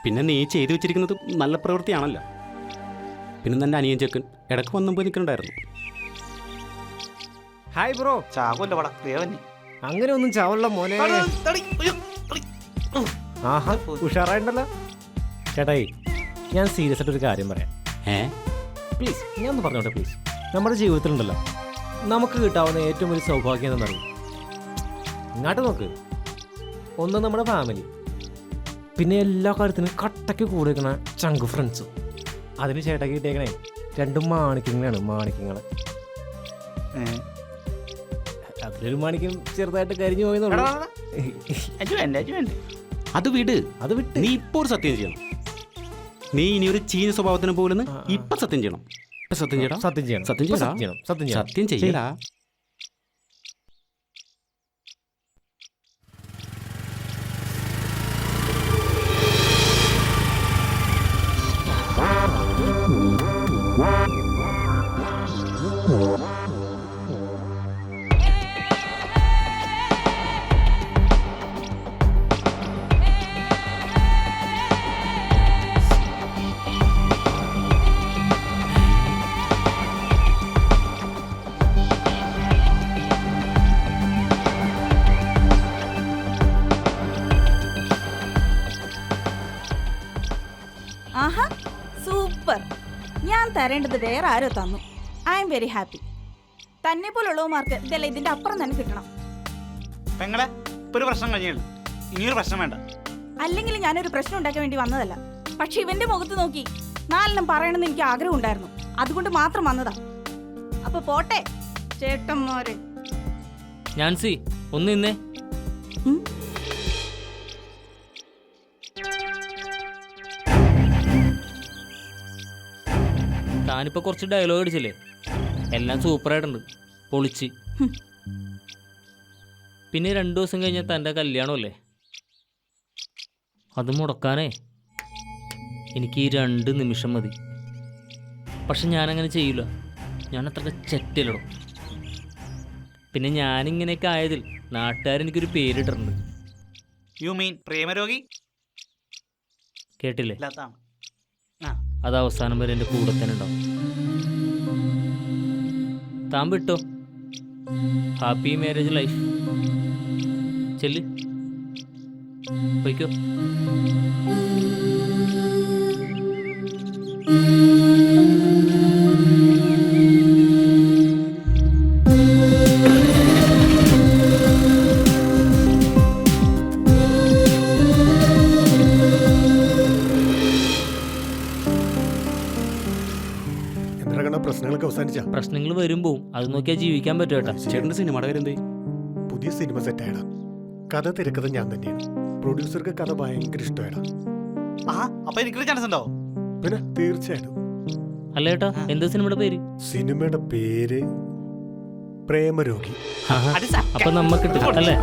പിന്നെ നീ ചെയ്തു വെച്ചിരിക്കുന്നത് നല്ല പ്രവൃത്തിയാണല്ലോ. പിന്നെ നിന്റെ അനിയൻ ചെക്കൻ ഇടയ്ക്ക് വന്നും പോയി നിൽക്കുന്നുണ്ടായിരുന്നു. Hi bro. ചാവല്ലോ പടാ ദേവന്നി. അങ്ങനെ ഒന്നും ചാവല്ല മോനെ. ആഹാ, ഉഷാറായിട്ടുണ്ടല്ലോ. ചേട്ടായി, ഞാൻ സീരിയസ് ആയിട്ടൊരു കാര്യം പറയാം. പ്ലീസ്, ഞാൻ ഒന്ന് പറഞ്ഞോട്ടെ പ്ലീസ്. നമ്മുടെ ജീവിതത്തിലുണ്ടല്ലോ, നമുക്ക് കിട്ടാവുന്ന ഏറ്റവും വലിയ സൗഭാഗ്യം എന്താണെന്നറിയും? ഇങ്ങോട്ട് നോക്ക്. ഒന്ന് നമ്മുടെ ഫാമിലി, പിന്നെ എല്ലാ കാര്യത്തിനും കട്ടയ്ക്ക് കൂടെ വെക്കണ ചങ്ക് ഫ്രണ്ട്സ്. അതിന് ചേട്ടാക്കി കിട്ടിയേക്കണേ 2 മാണിക്യങ്ങളാണ്. മാണിക്യങ്ങൾ. അതിലൊരു മാണിക്യം ചെറുതായിട്ട് കരിഞ്ഞു പോയെന്നുള്ളൂ. അത് വിട്. നീ ഇപ്പോൾ ഒരു സത്യം ചെയ്യണം. നീ ഇനി ഒരു ചീഞ്ഞ സ്വഭാവത്തിന് പോലെന്ന് ഇപ്പൊ സത്യം ചെയ്യണം. സത്യം ചെയ്യണം. സത്യം ചെയ്യണം. സത്യം ചെയ്യണം. സത്യം ചെയ്യടാ. ആഹാ, സൂപ്പർ. ഞാൻ തരേണ്ടത് വേറെ ആരോ തന്നു. I am very happy. തന്നെ പോലുള്ളവന്മാർക്ക് ഇതല്ല, ഇതിന്റെ അപ്പുറം തന്നെ കിട്ടണം. പെങ്ങളെ, ഇപ്പൊ ഒരു പ്രശ്നം കഴിഞ്ഞുള്ളൂ. ഇനിയൊരു പ്രശ്നം വേണ്ട. അല്ലെങ്കിൽ ഞാനൊരു പ്രശ്നം ഉണ്ടാക്കാൻ വേണ്ടി വന്നതല്ല. പക്ഷെ ഇവന്റെ മുഖത്ത് നോക്കി 4 പറയണമെന്ന് എനിക്ക് ആഗ്രഹം ഉണ്ടായിരുന്നു. അതുകൊണ്ട് മാത്രം വന്നതാ. അപ്പൊ പോട്ടെ ചേട്ടന്മാരെ. നാൻസി, ഒന്ന് നിന്നേ. താനിപ്പോൾ കുറച്ച് ഡയലോഗ് അടിച്ചില്ലേ? എല്ലാം സൂപ്പറായിട്ടുണ്ട്, പൊളിച്ച്. പിന്നെ 2 ദിവസം കഴിഞ്ഞാൽ തൻ്റെ കല്യാണമല്ലേ? അത് മുടക്കാനേ എനിക്ക് ഈ 2 നിമിഷം മതി. പക്ഷെ ഞാനങ്ങനെ ചെയ്യില്ല. ഞാൻ അത്ര ചെറ്റയിലിടും. പിന്നെ ഞാനിങ്ങനെയൊക്കെ ആയതിൽ നാട്ടുകാരെനിക്കൊരു പേരിട്ടിട്ടുണ്ട്. You mean പ്രേമരോഗി? കേട്ടില്ലേ? അത് അവസാനം വരെ എൻ്റെ കൂടെ തന്നെ ഉണ്ടാവും. താൻ വിട്ടോ. Happy marriage life. ചെല്ല്, പോയിക്കോ. പ്രശ്നങ്ങളൊക്കെ അവസാനിച്ച? പ്രശ്നങ്ങൾ വരുമ്പോൾ അത് നോക്കിയാൽ ജീവിക്കാൻ പറ്റും കേട്ടോ. ചേട്ടൻ്റെ സിനിമയുടെ കാര്യം എന്തേ? പുതിയ സിനിമ സെറ്റായടാ. കഥ തിരക്കഥ ഞാൻ തന്നെയാണ്. പ്രൊഡ്യൂസർക്ക് കഥ ഭയങ്കര ഇഷ്ടമായടാ. അപ്പൊ എനിക്കൊരു ചാൻസ് ഉണ്ടോ? പിന്നെ തീർച്ചയായിട്ടും. അല്ല ചേട്ടാ, എന്താ സിനിമയുടെ പേര്? സിനിമയുടെ പേര് പ്രേമരോഗി. അപ്പൊ നമുക്ക് കിട്ടും അല്ലേ?